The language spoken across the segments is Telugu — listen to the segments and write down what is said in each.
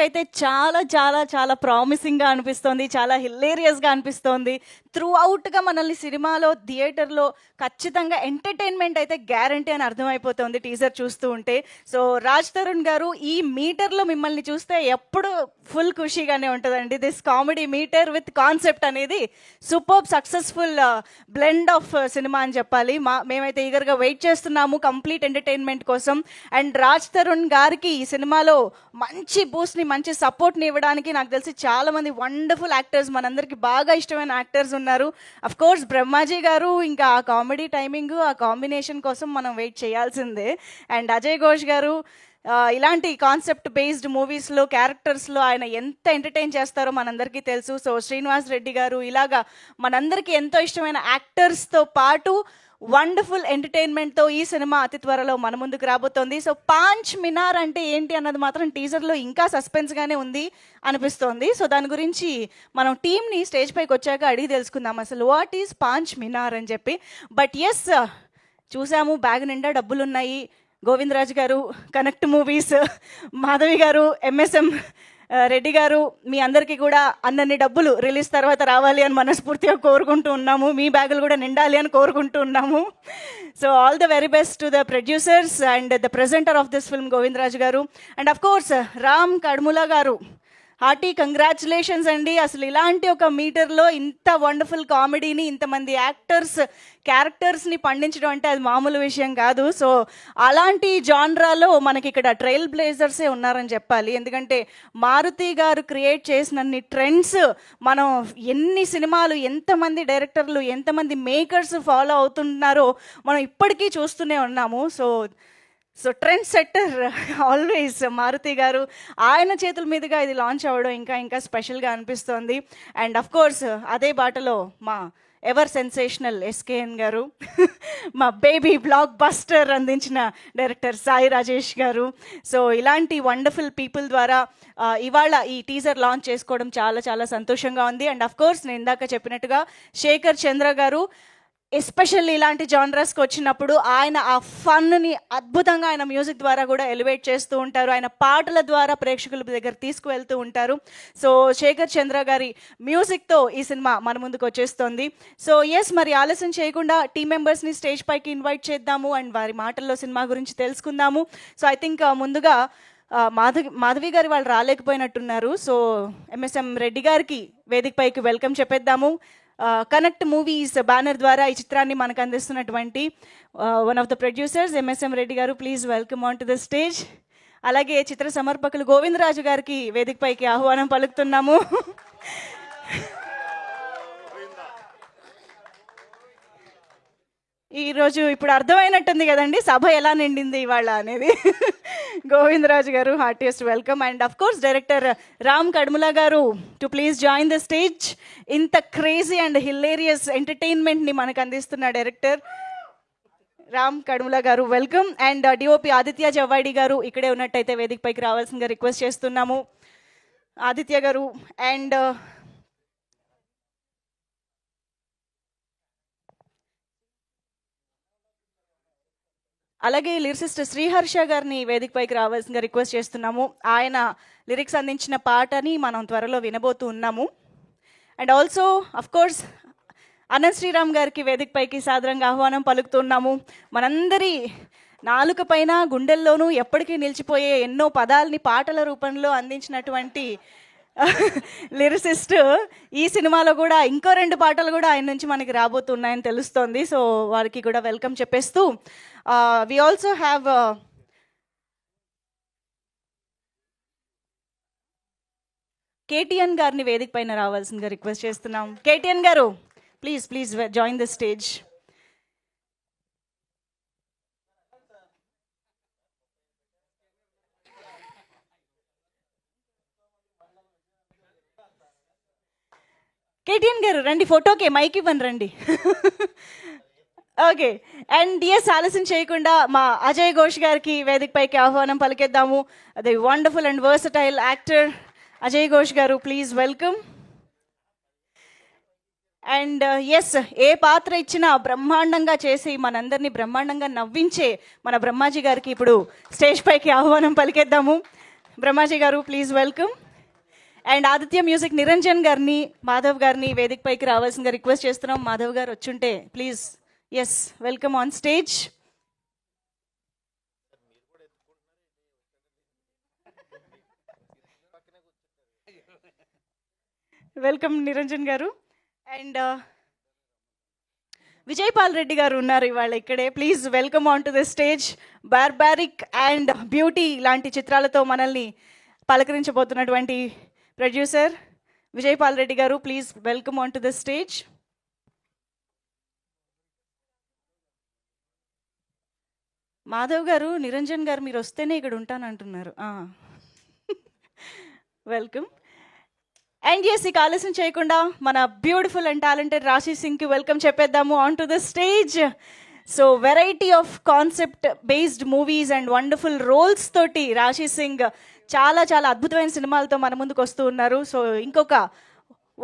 నాకైతే చాలా చాలా చాలా ప్రామిసింగ్గా అనిపిస్తోంది, చాలా హిల్లేరియస్గా అనిపిస్తోంది. త్రూ అవుట్గా మనల్ని సినిమాలో థియేటర్లో ఖచ్చితంగా ఎంటర్టైన్మెంట్ అయితే గ్యారంటీ అని అర్థమైపోతుంది టీజర్ చూస్తూ ఉంటే. సో రాజ్ తరుణ్ గారు, ఈ మీటర్లో మిమ్మల్ని చూస్తే ఎప్పుడు ఫుల్ ఖుషీగానే ఉంటుందండి. This comedy meter with concept అనేది super successful blend of cinema అని చెప్పాలి. మేమైతే ఈగర్గా వెయిట్ చేస్తున్నాము కంప్లీట్ ఎంటర్టైన్మెంట్ కోసం. అండ్ రాజ్ తరుణ్ గారికి ఈ సినిమాలో మంచి బూస్ట్ని, మంచి సపోర్ట్ని ఇవ్వడానికి నాకు తెలిసి చాలామంది వండర్ఫుల్ యాక్టర్స్, మనందరికీ బాగా ఇష్టమైన యాక్టర్స్ ఉన్నారు. అఫ్ కోర్స్ బ్రహ్మాజీ గారు, ఇంకా ఆ కామెడీ టైమింగ్, ఆ కాంబినేషన్ కోసం మనం వెయిట్ చేయాల్సిందే. అండ్ అజయ్ ఘోష్ గారు, ఇలాంటి కాన్సెప్ట్ బేస్డ్ మూవీస్లో క్యారెక్టర్స్లో ఆయన ఎంత ఎంటర్టైన్ చేస్తారో మనందరికీ తెలుసు. సో శ్రీనివాస్ రెడ్డి గారు, ఇలాగా మనందరికీ ఎంతో ఇష్టమైన యాక్టర్స్తో పాటు వండర్ఫుల్ ఎంటర్టైన్మెంట్తో ఈ సినిమా అతి త్వరలో మన ముందుకు రాబోతోంది. సో పాంచ్ మినార్ అంటే ఏంటి అన్నది మాత్రం టీజర్లో ఇంకా సస్పెన్స్గానే ఉంది అనిపిస్తోంది. సో దాని గురించి మనం టీమ్ని స్టేజ్ పైకి వచ్చాక అడిగి తెలుసుకుందాం అసలు వాట్ ఈజ్ పాంచ్ మినార్ అని చెప్పి. బట్ ఎస్, చూసాము, బ్యాగ్ నిండా డబ్బులున్నాయి. గోవిందరాజు గారు, కనెక్ట్ మూవీస్, మాధవి గారు, ఎంఎస్ఎం రెడ్డి గారు, మీ అందరికీ కూడా అన్నన్ని డబ్బులు రిలీజ్ తర్వాత రావాలి అని మనస్ఫూర్తిగా కోరుకుంటూ ఉన్నాము. మీ బ్యాగులు కూడా నిండాలి అని కోరుకుంటూ ఉన్నాము. So all the very best to the producers and the presenter of this film Govindaraju గారు. And of course Ram Kadmula గారు, హార్టీ కంగ్రాచులేషన్స్ అండి. అసలు ఇలాంటి ఒక మీటర్లో ఇంత వండర్ఫుల్ కామెడీని, ఇంతమంది యాక్టర్స్ క్యారెక్టర్స్ని పండించడం అంటే అది మామూలు విషయం కాదు. సో అలాంటి జాన్రాలో మనకి ఇక్కడ ట్రైల్ బ్లేజర్సే ఉన్నారని చెప్పాలి. ఎందుకంటే మారుతి గారు క్రియేట్ చేసినన్ని ట్రెండ్స్ మనం ఎన్ని సినిమాలు, ఎంతమంది డైరెక్టర్లు, ఎంతమంది మేకర్స్ ఫాలో అవుతున్నారో మనం ఇప్పటికీ చూస్తూనే ఉన్నాము. So trend setter always Maruthi గారు, ఆయన చేతుల మీదుగా ఇది లాంచ్ అవ్వడం ఇంకా స్పెషల్గా అనిపిస్తోంది. అండ్ అఫ్ కోర్స్ అదే బాటలో మా ఎవర్ సెన్సేషనల్ ఎస్కేఎన్ గారు, మా బేబీ బ్లాక్ బస్టర్ అందించిన డైరెక్టర్ సాయి రాజేష్ గారు. సో ఇలాంటి వండర్ఫుల్ పీపుల్ ద్వారా ఇవాళ ఈ టీజర్ లాంచ్ చేసుకోవడం చాలా చాలా సంతోషంగా ఉంది. అండ్ అఫ్ కోర్స్ నేను ఇందాక చెప్పినట్టుగా శేఖర్ చంద్ర గారు, ఎస్పెషల్లీ ఇలాంటి జానరస్కి వచ్చినప్పుడు ఆయన ఆ ఫన్ని అద్భుతంగా ఆయన మ్యూజిక్ ద్వారా కూడా ఎలివేట్ చేస్తూ ఉంటారు. ఆయన పాటల ద్వారా ప్రేక్షకుల దగ్గర తీసుకువెళ్తూ ఉంటారు. సో శేఖర్ చంద్ర గారి మ్యూజిక్తో ఈ సినిమా మన ముందుకు వచ్చేస్తుంది. సో ఎస్, మరి ఆలస్యం చేయకుండా టీం మెంబర్స్ని స్టేజ్ పైకి ఇన్వైట్ చేద్దాము అండ్ వారి మాటల్లో సినిమా గురించి తెలుసుకుందాము. సో ఐ థింక్ ముందుగా మాధవి గారు వాళ్ళు రాలేకపోయినట్టున్నారు. సో ఎంఎస్ఎం రెడ్డి గారికి వేదిక పైకి వెల్కమ్ చెప్పేద్దాము. కనెక్ట్ మూవీస్ బ్యానర్ ద్వారా ఈ చిత్రాన్ని మనకు అందిస్తున్నటువంటి one of the producers MSM Reddy గారు, please welcome on to the stage. అలాగే చిత్ర సమర్పకులు గోవిందరాజు గారికి వేదిక పైకి ఆహ్వానం పలుకుతున్నాము. ఈరోజు ఇప్పుడు అర్థమైనట్టుంది కదండి సభ ఎలా నిండింది ఇవాళ అనేది. గోవిందరాజు గారు, heartiest welcome. And of course director Ram Kadmula గారు to please join the stage. ఇంత క్రేజీ అండ్ హిల్లేరియస్ ఎంటర్టైన్మెంట్ని మనకు అందిస్తున్న డైరెక్టర్ రామ్ కడ్ముల గారు, welcome. And DOP Aditya Javvadi గారు ఇక్కడే ఉన్నట్టయితే వేదిక పైకి రావాల్సిందిగా రిక్వెస్ట్ చేస్తున్నాము. ఆదిత్య గారు. అండ్ అలాగే లిరిసిస్ట్ శ్రీహర్ష గారిని వేదిక పైకి రావాల్సిందిగా రిక్వెస్ట్ చేస్తున్నాము. ఆయన లిరిక్స్ అందించిన పాటని మనం త్వరలో వినబోతూ ఉన్నాము. And also of course Ananth Sriram గారికి వేదిక పైకి సాదరంగా ఆహ్వానం పలుకుతున్నాము. మనందరి నాలుక పైన, గుండెల్లోనూ ఎప్పటికీ నిలిచిపోయే ఎన్నో పదాలని పాటల రూపంలో అందించినటువంటి లిరిసిస్ట్ ఈ సినిమాలో కూడా ఇంకో 2 పాటలు కూడా ఆయన నుంచి మనకి రాబోతున్నాయని తెలుస్తోంది. సో వారికి కూడా వెల్కమ్ చెప్పేస్తూ వి ఆల్సో హ్యావ్ కేటీఎన్ గారిని వేదిక పైన రావాల్సిందిగా రిక్వెస్ట్ చేస్తున్నాం. కేటీఎన్ గారు, please join the stage. KTN గారు రండి, ఫోటోకే మైక్ ఇవ్వండి, రండి. ఓకే. అండ్ ఎస్, ఆలస్యం చేయకుండా మా అజయ్ ఘోష్ గారికి వేదిక పైకి ఆహ్వానం పలికేద్దాము. అదే wonderful and versatile actor Ajay Ghosh గారు, ప్లీజ్ వెల్కమ్. అండ్ ఎస్, ఏ పాత్ర ఇచ్చినా బ్రహ్మాండంగా చేసి మనందరినీ బ్రహ్మాండంగా నవ్వించే మన బ్రహ్మాజీ గారికి ఇప్పుడు స్టేజ్ పైకి ఆహ్వానం పలికేద్దాము. బ్రహ్మాజీ గారు please welcome. And Aditya music Niranjan గారిని, మాధవ్ గారిని వేదిక పైకి రావాల్సిందిగా రిక్వెస్ట్ చేస్తున్నాం. మాధవ్ గారు వచ్చుంటే please. Yes, welcome on stage. Welcome Niranjan గారు. అండ్ విజయపాల్ రెడ్డి గారు ఉన్నారు ఇవాళ ఇక్కడే. Please welcome on to the stage. Barbarik and Beauty లాంటి చిత్రాలతో మనల్ని పలకరించబోతున్నటువంటి ప్రొడ్యూసర్ విజయపాల్ రెడ్డి గారు, please welcome on to the stage. Madhav గారు, నిరంజన్ గారు మీరు వస్తేనే ఇక్కడ ఉంటానంటున్నారు. వెల్కమ్. అండ్ ఎస్, ఇక ఆలస్యం చేయకుండా మన బ్యూటిఫుల్ అండ్ టాలెంటెడ్ రాశి సింగ్కి వెల్కమ్ చెప్పేద్దాము on to the stage. So variety of concept based movies and wonderful roles తోటి రాశి సింగ్ చాలా చాలా అద్భుతమైన సినిమాలతో మన ముందుకు వస్తూ ఉన్నారు. సో ఇంకొక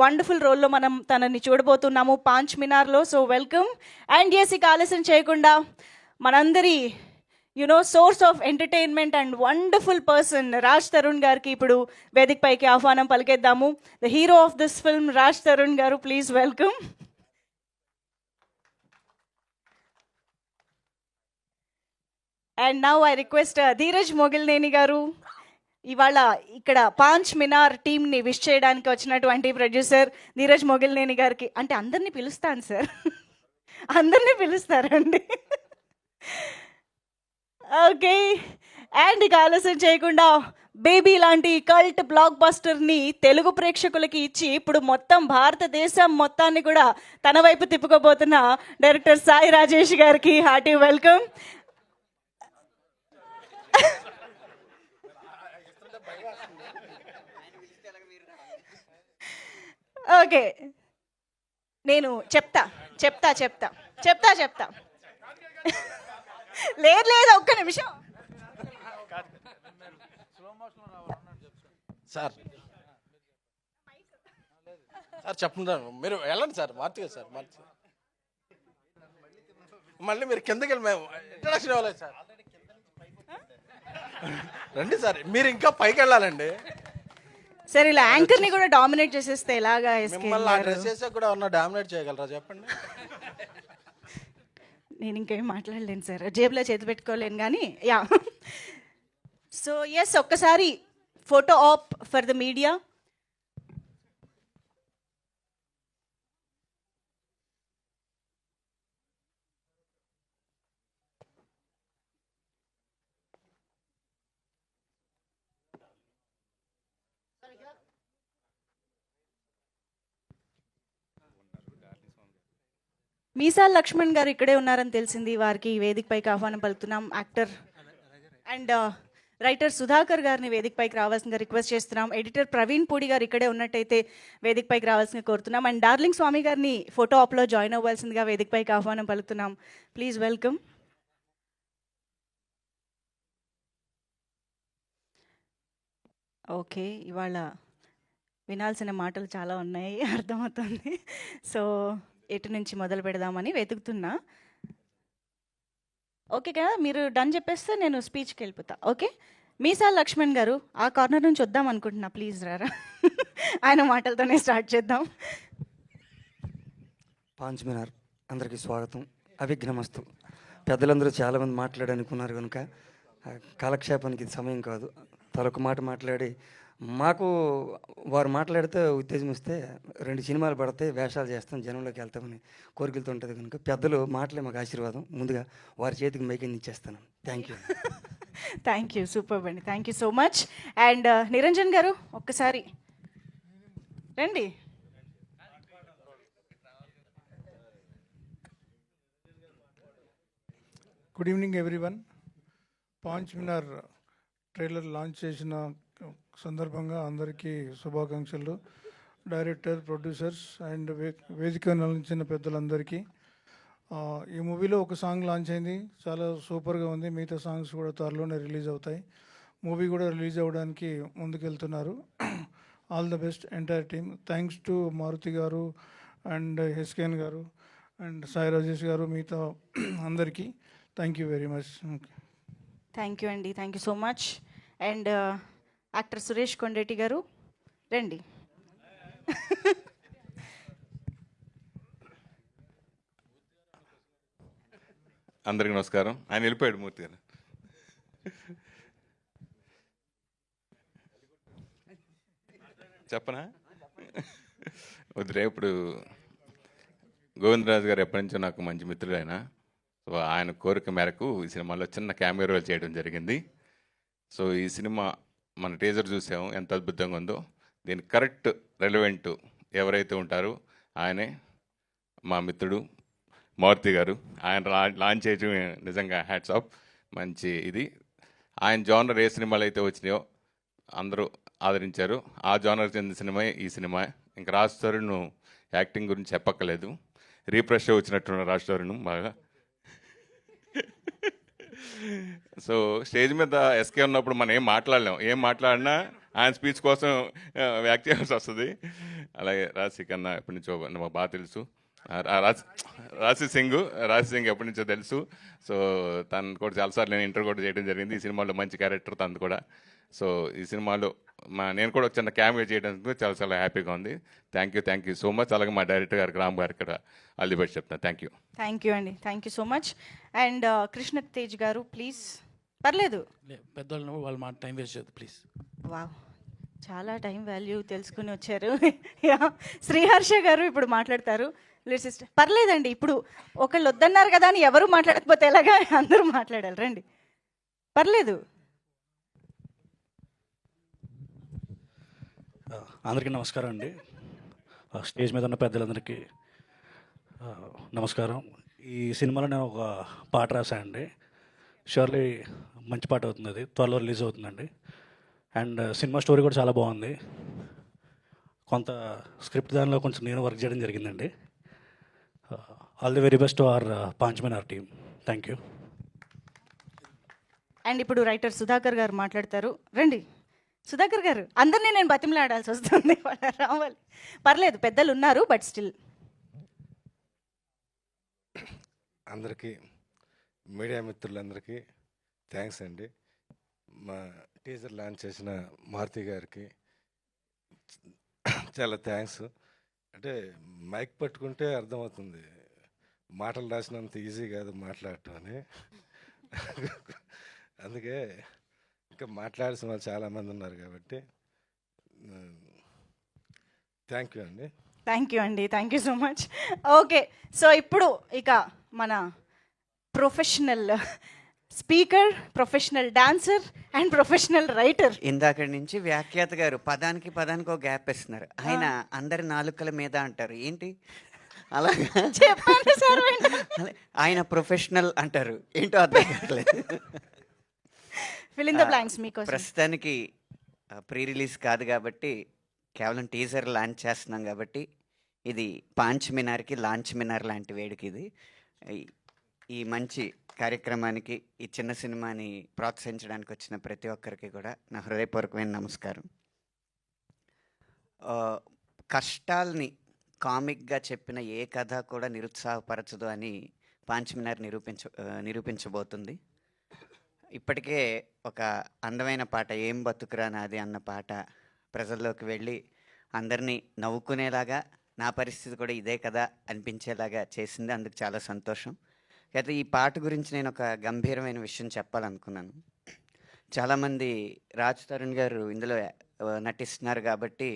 వండర్ఫుల్ రోల్లో మనం తనని చూడబోతున్నాము పాంచ్ మినార్లో. So welcome. అండ్ ఎస్, ఇక ఆలస్యం చేయకుండా మనందరి source of entertainment and wonderful person Raj Tarun గారికి ఇప్పుడు వేదిక పైకి ఆహ్వానం పలికేద్దాము. The hero of this film Raj Tarun గారు, please welcome. And now I request Dheeraj Mogilineni గారు, ఇవాళ ఇక్కడ పాంచ్ మినార్ టీమ్ని విష్ చేయడానికి వచ్చినటువంటి ప్రొడ్యూసర్ ధీరజ్ మొగిల్నేని గారికి, అంటే అందరినీ పిలుస్తాను సార్, అందరినీ పిలుస్తారండి. ఓకే. అండ్ ఇక ఆలస్యం చేయకుండా బేబీ లాంటి కల్ట్ బ్లాక్ బస్టర్ని తెలుగు ప్రేక్షకులకి ఇచ్చి ఇప్పుడు మొత్తం భారతదేశం మొత్తాన్ని కూడా తన వైపు తిప్పుకోబోతున్న డైరెక్టర్ సాయి రాజేష్ గారికి హార్టీ వెల్కమ్. ఓకే, నేను చెప్తా చెప్తా చెప్తా చెప్తా చెప్తా లేదు లేదు, ఒక్క నిమిషం సార్. సార్ చెప్తున్నాను, మీరు వెళ్ళండి సార్, మార్చి సార్ మార్చి మళ్ళీ మీరు కిందకి వెళ్ళి మేము ఇంట్రడక్షన్ ఇవ్వలేదు సార్. రండి సార్, మీరు ఇంకా పైకి వెళ్ళాలండి. సార్ ఇలా యాంకర్ని కూడా డామినేట్ చేసేస్తే ఎలాగా? మిమ్మల్ని ఆ డ్రెస్ చేసే కూడా ఉన్న డామినేట్ చేయగలరా చెప్పండి? నేను ఇంకేం మాట్లాడలేను సార్, జేబులో చేతి పెట్టుకోలేను కానీ యా. సో ఎస్, ఒక్కసారి photo op for the media. Meesala Lakshman గారు ఇక్కడే ఉన్నారని తెలిసింది, వారికి వేదిక పైకి ఆహ్వానం పలుకుతున్నాం. యాక్టర్ అండ్ రైటర్ సుధాకర్ గారిని వేదిక పైకి రావాల్సిందిగా రిక్వెస్ట్ చేస్తున్నాం. ఎడిటర్ ప్రవీణ్ పూడి గారు ఇక్కడే ఉన్నట్టయితే వేదిక పైకి రావాల్సిందిగా కోరుతున్నాం. అండ్ డార్లింగ్ స్వామి గారిని ఫోటో ఆప్లో జాయిన్ అవ్వాల్సిందిగా వేదిక పైకి ఆహ్వానం పలుకుతున్నాం. Please welcome. ఓకే, ఇవాళ వినాల్సిన మాటలు చాలా ఉన్నాయి, అర్థమవుతుంది. సో ఎటు నుంచి మొదలు పెడదామని వెతుకుతున్నా. ఓకే కదా, మీరు డన్ చెప్పేస్తే నేను స్పీచ్కి వెళ్ళిపోతా. ఓకే, మీసాల్ లక్ష్మణ్ గారు ఆ కార్నర్ నుంచి వద్దాం అనుకుంటున్నా, ప్లీజ్ రారా. ఆయన మాటలతోనే స్టార్ట్ చేద్దాం. పాంచ్ మినార్ అందరికీ స్వాగతం, అవిఘ్నమస్తు. పెద్దలందరూ చాలామంది మాట్లాడనుకున్నారు కనుక కాలక్షేపానికి ఇది సమయం కాదు. తలొక మాట మాట్లాడి మాకు వారు మాట్లాడితే ఉత్తేజం ఇస్తే 2 సినిమాలు పడితే వేషాలు చేస్తాం, జనంలోకి వెళ్తామని కోరికలతో ఉంటుంది కనుక పెద్దలు మాటలే మాకు ఆశీర్వాదం. ముందుగా వారి చేతికి మైకిని ఇచ్చేస్తాను. Thank you. Thank you, super అండి, thank you so much. And Niranjan గారు ఒక్కసారి రండి. Good evening everyone. Paanch Minar trailer launch చేసిన సందర్భంగా అందరికీ శుభాకాంక్షలు. డైరెక్టర్, ప్రొడ్యూసర్స్ అండ్ వేదిక నలించిన పెద్దలందరికీ. ఈ మూవీలో ఒక సాంగ్ లాంచ్ అయింది, చాలా సూపర్గా ఉంది. మిగతా సాంగ్స్ కూడా త్వరలోనే రిలీజ్ అవుతాయి. మూవీ కూడా రిలీజ్ అవ్వడానికి ముందుకెళ్తున్నారు. All the best entire team. Thanks to Maruthi గారు అండ్ ఎస్కేన్ గారు అండ్ సాయి రాజేష్ గారు, మిగతా అందరికీ thank you very much. Thank you అండి, thank you so much. And actor Suresh Kondeti గారు రండి. అందరికీ నమస్కారం. ఆయన వెళ్ళిపోయాడు మూర్తి గారు. చెప్పనా? వద్దురే. ఇప్పుడు గోవిందరాజు గారు ఎప్పటి నుంచో నాకు మంచి మిత్రుడు ఆయన. సో ఆయన కోరిక మేరకు ఈ సినిమాలో చిన్న క్యామియో రోల్ చేయడం జరిగింది. సో ఈ సినిమా మన టీజర్ చూసాము, ఎంత అద్భుతంగా ఉందో. దీనికి కరెక్ట్ రెలవెంట్ ఎవరైతే ఉంటారో ఆయనే మా మిత్రుడు మారుతి గారు. ఆయన లాంచ్ చేయడం నిజంగా హ్యాట్స్ ఆఫ్. మంచి ఇది. ఆయన జోనర్ ఏ సినిమాలు అయితే వచ్చినాయో అందరూ ఆదరించారు. ఆ జోనర్ చెందిన సినిమా ఈ సినిమా. ఇంకా రాజ్ తరుణ్ యాక్టింగ్ గురించి చెప్పక్కలేదు. రీఫ్రెష్ వచ్చినట్టున్న రాజ్ తరుణ్ బాగా. సో స్టేజ్ మీద ఎస్కే ఉన్నప్పుడు మనం ఏం మాట్లాడలేం. ఏం మాట్లాడినా ఆయన స్పీచ్ కోసం యాక్ట్ చేయాల్సి వస్తుంది. అలాగే రాశి కన్నా ఎప్పటి నుంచో మాకు బాగా తెలుసు. రాశి సింగ్ ఎప్పటి నుంచో తెలుసు. సో తను కూడా చాలాసార్లు నేను ఇంటర్వ్యూ కూడా చేయడం జరిగింది. ఈ సినిమాలో మంచి క్యారెక్టర్ తను కూడా. సో ఈ సినిమాలో నేను కూడా ఒక చిన్న క్యామియో చేయడానికి చాలా చాలా హ్యాపీగా ఉంది. Thank you so much. అలాగే మా డైరెక్టర్ గారికి రామ్ గారికి కూడా ఆల్ ది బెస్ట్ చెప్తాను. థ్యాంక్ యూ అండి. Thank you so much. And Krishna Tej గారు ప్లీజ్. పర్లేదు, పెద్దవాళ్ళు వాళ్ళు మాట టైం వేస్ట్ చేయదు ప్లీజ్. వావ్, చాలా టైం వాల్యూ తెలుసుకుని వచ్చారు. శ్రీహర్ష గారు ఇప్పుడు మాట్లాడతారు. సిస్టర్ పర్లేదండి, ఇప్పుడు ఒకళ్ళు వద్దన్నారు కదా అని ఎవరు మాట్లాడకపోతే ఎలాగా, అందరూ మాట్లాడాలి. రండి, పర్లేదు. అందరికీ నమస్కారం అండి. స్టేజ్ మీద ఉన్న పెద్దలందరికీ నమస్కారం. ఈ సినిమాలో నేను ఒక పాట రాశానండి. షూర్లీ మంచి పాట అవుతుంది. అది త్వరలో రిలీజ్ అవుతుందండి. అండ్ సినిమా స్టోరీ కూడా చాలా బాగుంది. కొంత స్క్రిప్ట్ దానిలో కొంచెం నేను వర్క్ చేయడం జరిగిందండి. All the very best to our Paanch Minar team. Thank you. And ఇప్పుడు రైటర్ సుధాకర్ గారు మాట్లాడతారు. రండి సుధాకర్ గారు. అందరినీ నేను బతిమలాడాల్సి వస్తుంది, వాళ్ళు రావాలి. పర్లేదు, పెద్దలు ఉన్నారు, బట్ స్టిల్. అందరికీ మీడియా మిత్రులందరికీ థ్యాంక్స్ అండి. మా టీజర్ లాంచ్ చేసిన మారుతి గారికి చాలా థ్యాంక్స్. అంటే మైక్ పట్టుకుంటే అర్థమవుతుంది, మాటలు రాసినంత ఈజీ కాదు మాట్లాడటం అని. అందుకే ఇంకా మాట్లాడాల్సిన వాళ్ళు చాలామంది ఉన్నారు కాబట్టి థ్యాంక్ యూ అండి. Thank you so much. Okay, so ఇప్పుడు ఇక మన professional speaker, professional dancer and professional writer. ఇందాక నుంచి వ్యాఖ్యాత గారు పదానికి ఒక గ్యాప్ ఇస్తున్నారు. ఆయన అందరి నాలుకల మీద అంటారు ఏంటి అలాగా చెప్పండి సార్. ఆయన ప్రొఫెషనల్ అంటారు ఏంటో అర్థం కావట్లేదు. ఫిల్ ఇన్ ద బ్లాంక్స్ మీకోసం. ప్రస్తుతానికి ప్రీ రిలీజ్ కాదు కాబట్టి కేవలం టీజర్ లాంచ్ చేస్తున్నాం కాబట్టి ఇది పాంచ్ మినార్కి లాంచ్ మినార్ లాంటి వేడుక ఇది. ఈ మంచి కార్యక్రమానికి, ఈ చిన్న సినిమాని ప్రోత్సహించడానికి వచ్చిన ప్రతి ఒక్కరికి కూడా నా హృదయపూర్వకమైన నమస్కారం. కష్టాల్ని కామిక్గా చెప్పిన ఏ కథ కూడా నిరుత్సాహపరచదు అని పాంచ్ మినార్ నిరూపించబోతుంది. ఇప్పటికే ఒక అందమైన పాట, ఏం బతుకురా నాది అన్న పాట ప్రజల్లోకి వెళ్ళి అందరినీ నవ్వుకునేలాగా, నా పరిస్థితి కూడా ఇదే కదా అనిపించేలాగా చేసింది. అందుకు చాలా సంతోషం. అయితే ఈ పాట గురించి నేను ఒక గంభీరమైన విషయం చెప్పాలనుకున్నాను. చాలామంది రాజ్ తరుణ్ గారు ఇందులో నటిస్తున్నారు కాబట్టి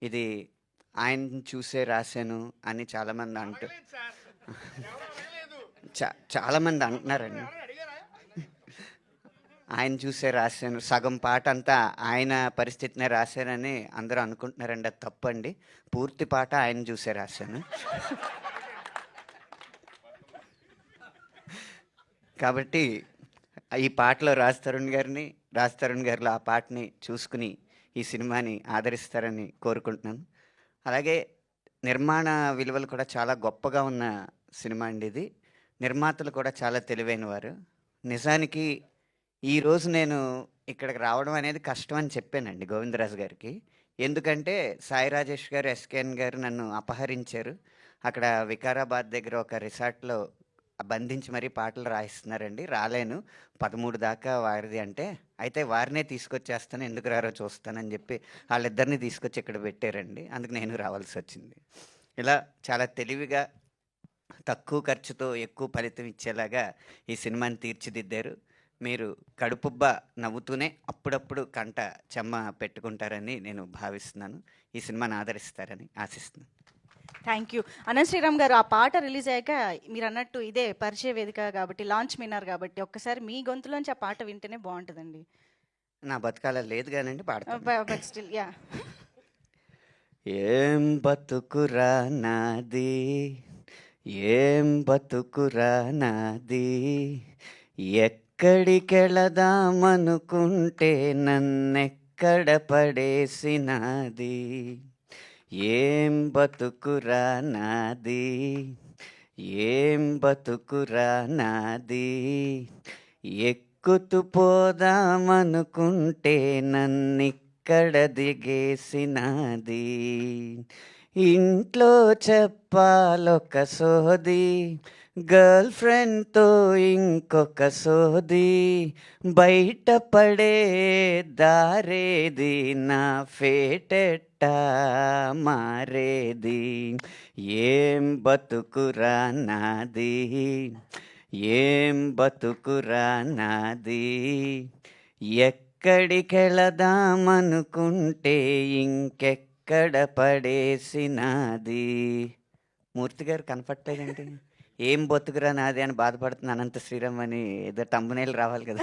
ఇది ఆయన చూసే రాశాను అని చాలామంది చాలామంది అంటున్నారండి. ఆయన చూసే రాశాను, సగం పాట అంతా ఆయన పరిస్థితినే రాశానని అందరూ అనుకుంటున్నారండి. అది తప్పండి. పూర్తి పాట ఆయన చూసే రాశాను. కాబట్టి ఈ పాటలో రాజ్ తరుణ్ గారిలో ఆ పాటని చూసుకుని ఈ సినిమాని ఆదరిస్తారని కోరుకుంటున్నాను. అలాగే నిర్మాణ విలువలు కూడా చాలా గొప్పగా ఉన్న సినిమా అండి ఇది. నిర్మాతలు కూడా చాలా తెలివైన వారు. నిజానికి ఈరోజు నేను ఇక్కడికి రావడం అనేది కష్టం అని చెప్పానండి గోవిందరాజు గారికి. ఎందుకంటే సాయి రాజేష్ గారు, ఎస్కేఎన్ గారు నన్ను అపహరించారు. అక్కడ వికారాబాద్ దగ్గర ఒక రిసార్ట్లో బంధించి మరీ పాటలు రాయిస్తున్నారండి. రాలేను. 13 దాకా వారిది అంటే, అయితే వారినే తీసుకొచ్చేస్తాను, ఎందుకు రారో చూస్తానని చెప్పి వాళ్ళిద్దరిని తీసుకొచ్చి ఇక్కడ పెట్టారండి. అందుకు నేను రావాల్సొచ్చింది. ఇలా చాలా తెలివిగా తక్కువ ఖర్చుతో ఎక్కువ ఫలితం ఇచ్చేలాగా ఈ సినిమాని తీర్చిదిద్దారు. మీరు కడుపుబ్బ నవ్వుతూనే అప్పుడప్పుడు కంట చెమ్మ పెట్టుకుంటారని నేను భావిస్తున్నాను. ఈ సినిమాని ఆదరిస్తారని ఆశిస్తున్నాను. Thank you. అనంత్ శ్రీరామ్ గారు, ఆ పాట రిలీజ్ అయ్యాక మీరు అన్నట్టు ఇదే పరిచయ వేదిక కాబట్టి, లాంచ్ విన్నారు కాబట్టి, ఒక్కసారి మీ గొంతులోంచి ఆ పాట వింటేనే బాగుంటుందండి. నా బతుకాల లేదు కానండి, పాడతాను. But still yeah. ఏం బతుకురా నాది, ఏం బతుకురా నాది, ఎక్కడికెళదామనుకుంటే నన్నెక్కడ పడేసినాది. ఏం బతుకురా నాది, ఏం బతుకురా నాది, ఎక్కుతూ పోదామనుకుంటే నన్నిక్కడ దిగేసినాది. ఇంట్లో చెప్పాలొక సోది, గర్ల్ ఫ్రెండ్తో ఇంకొక సోది, బయటపడే దారేది, నా ఫేటెట్టా మారేది. ఏం బతుకురా నాది, ఏం బతుకురా నాది, ఎక్కడికెళదామనుకుంటే ఇంకెక్కడ పడేసినాది. మూర్తి గారు కనపట్టలేదండి. ఏం బతుకురా నాది అని బాధపడుతున్న అనంత శ్రీరామ్ అని ఏదో తమ్మునేలు రావాలి కదా.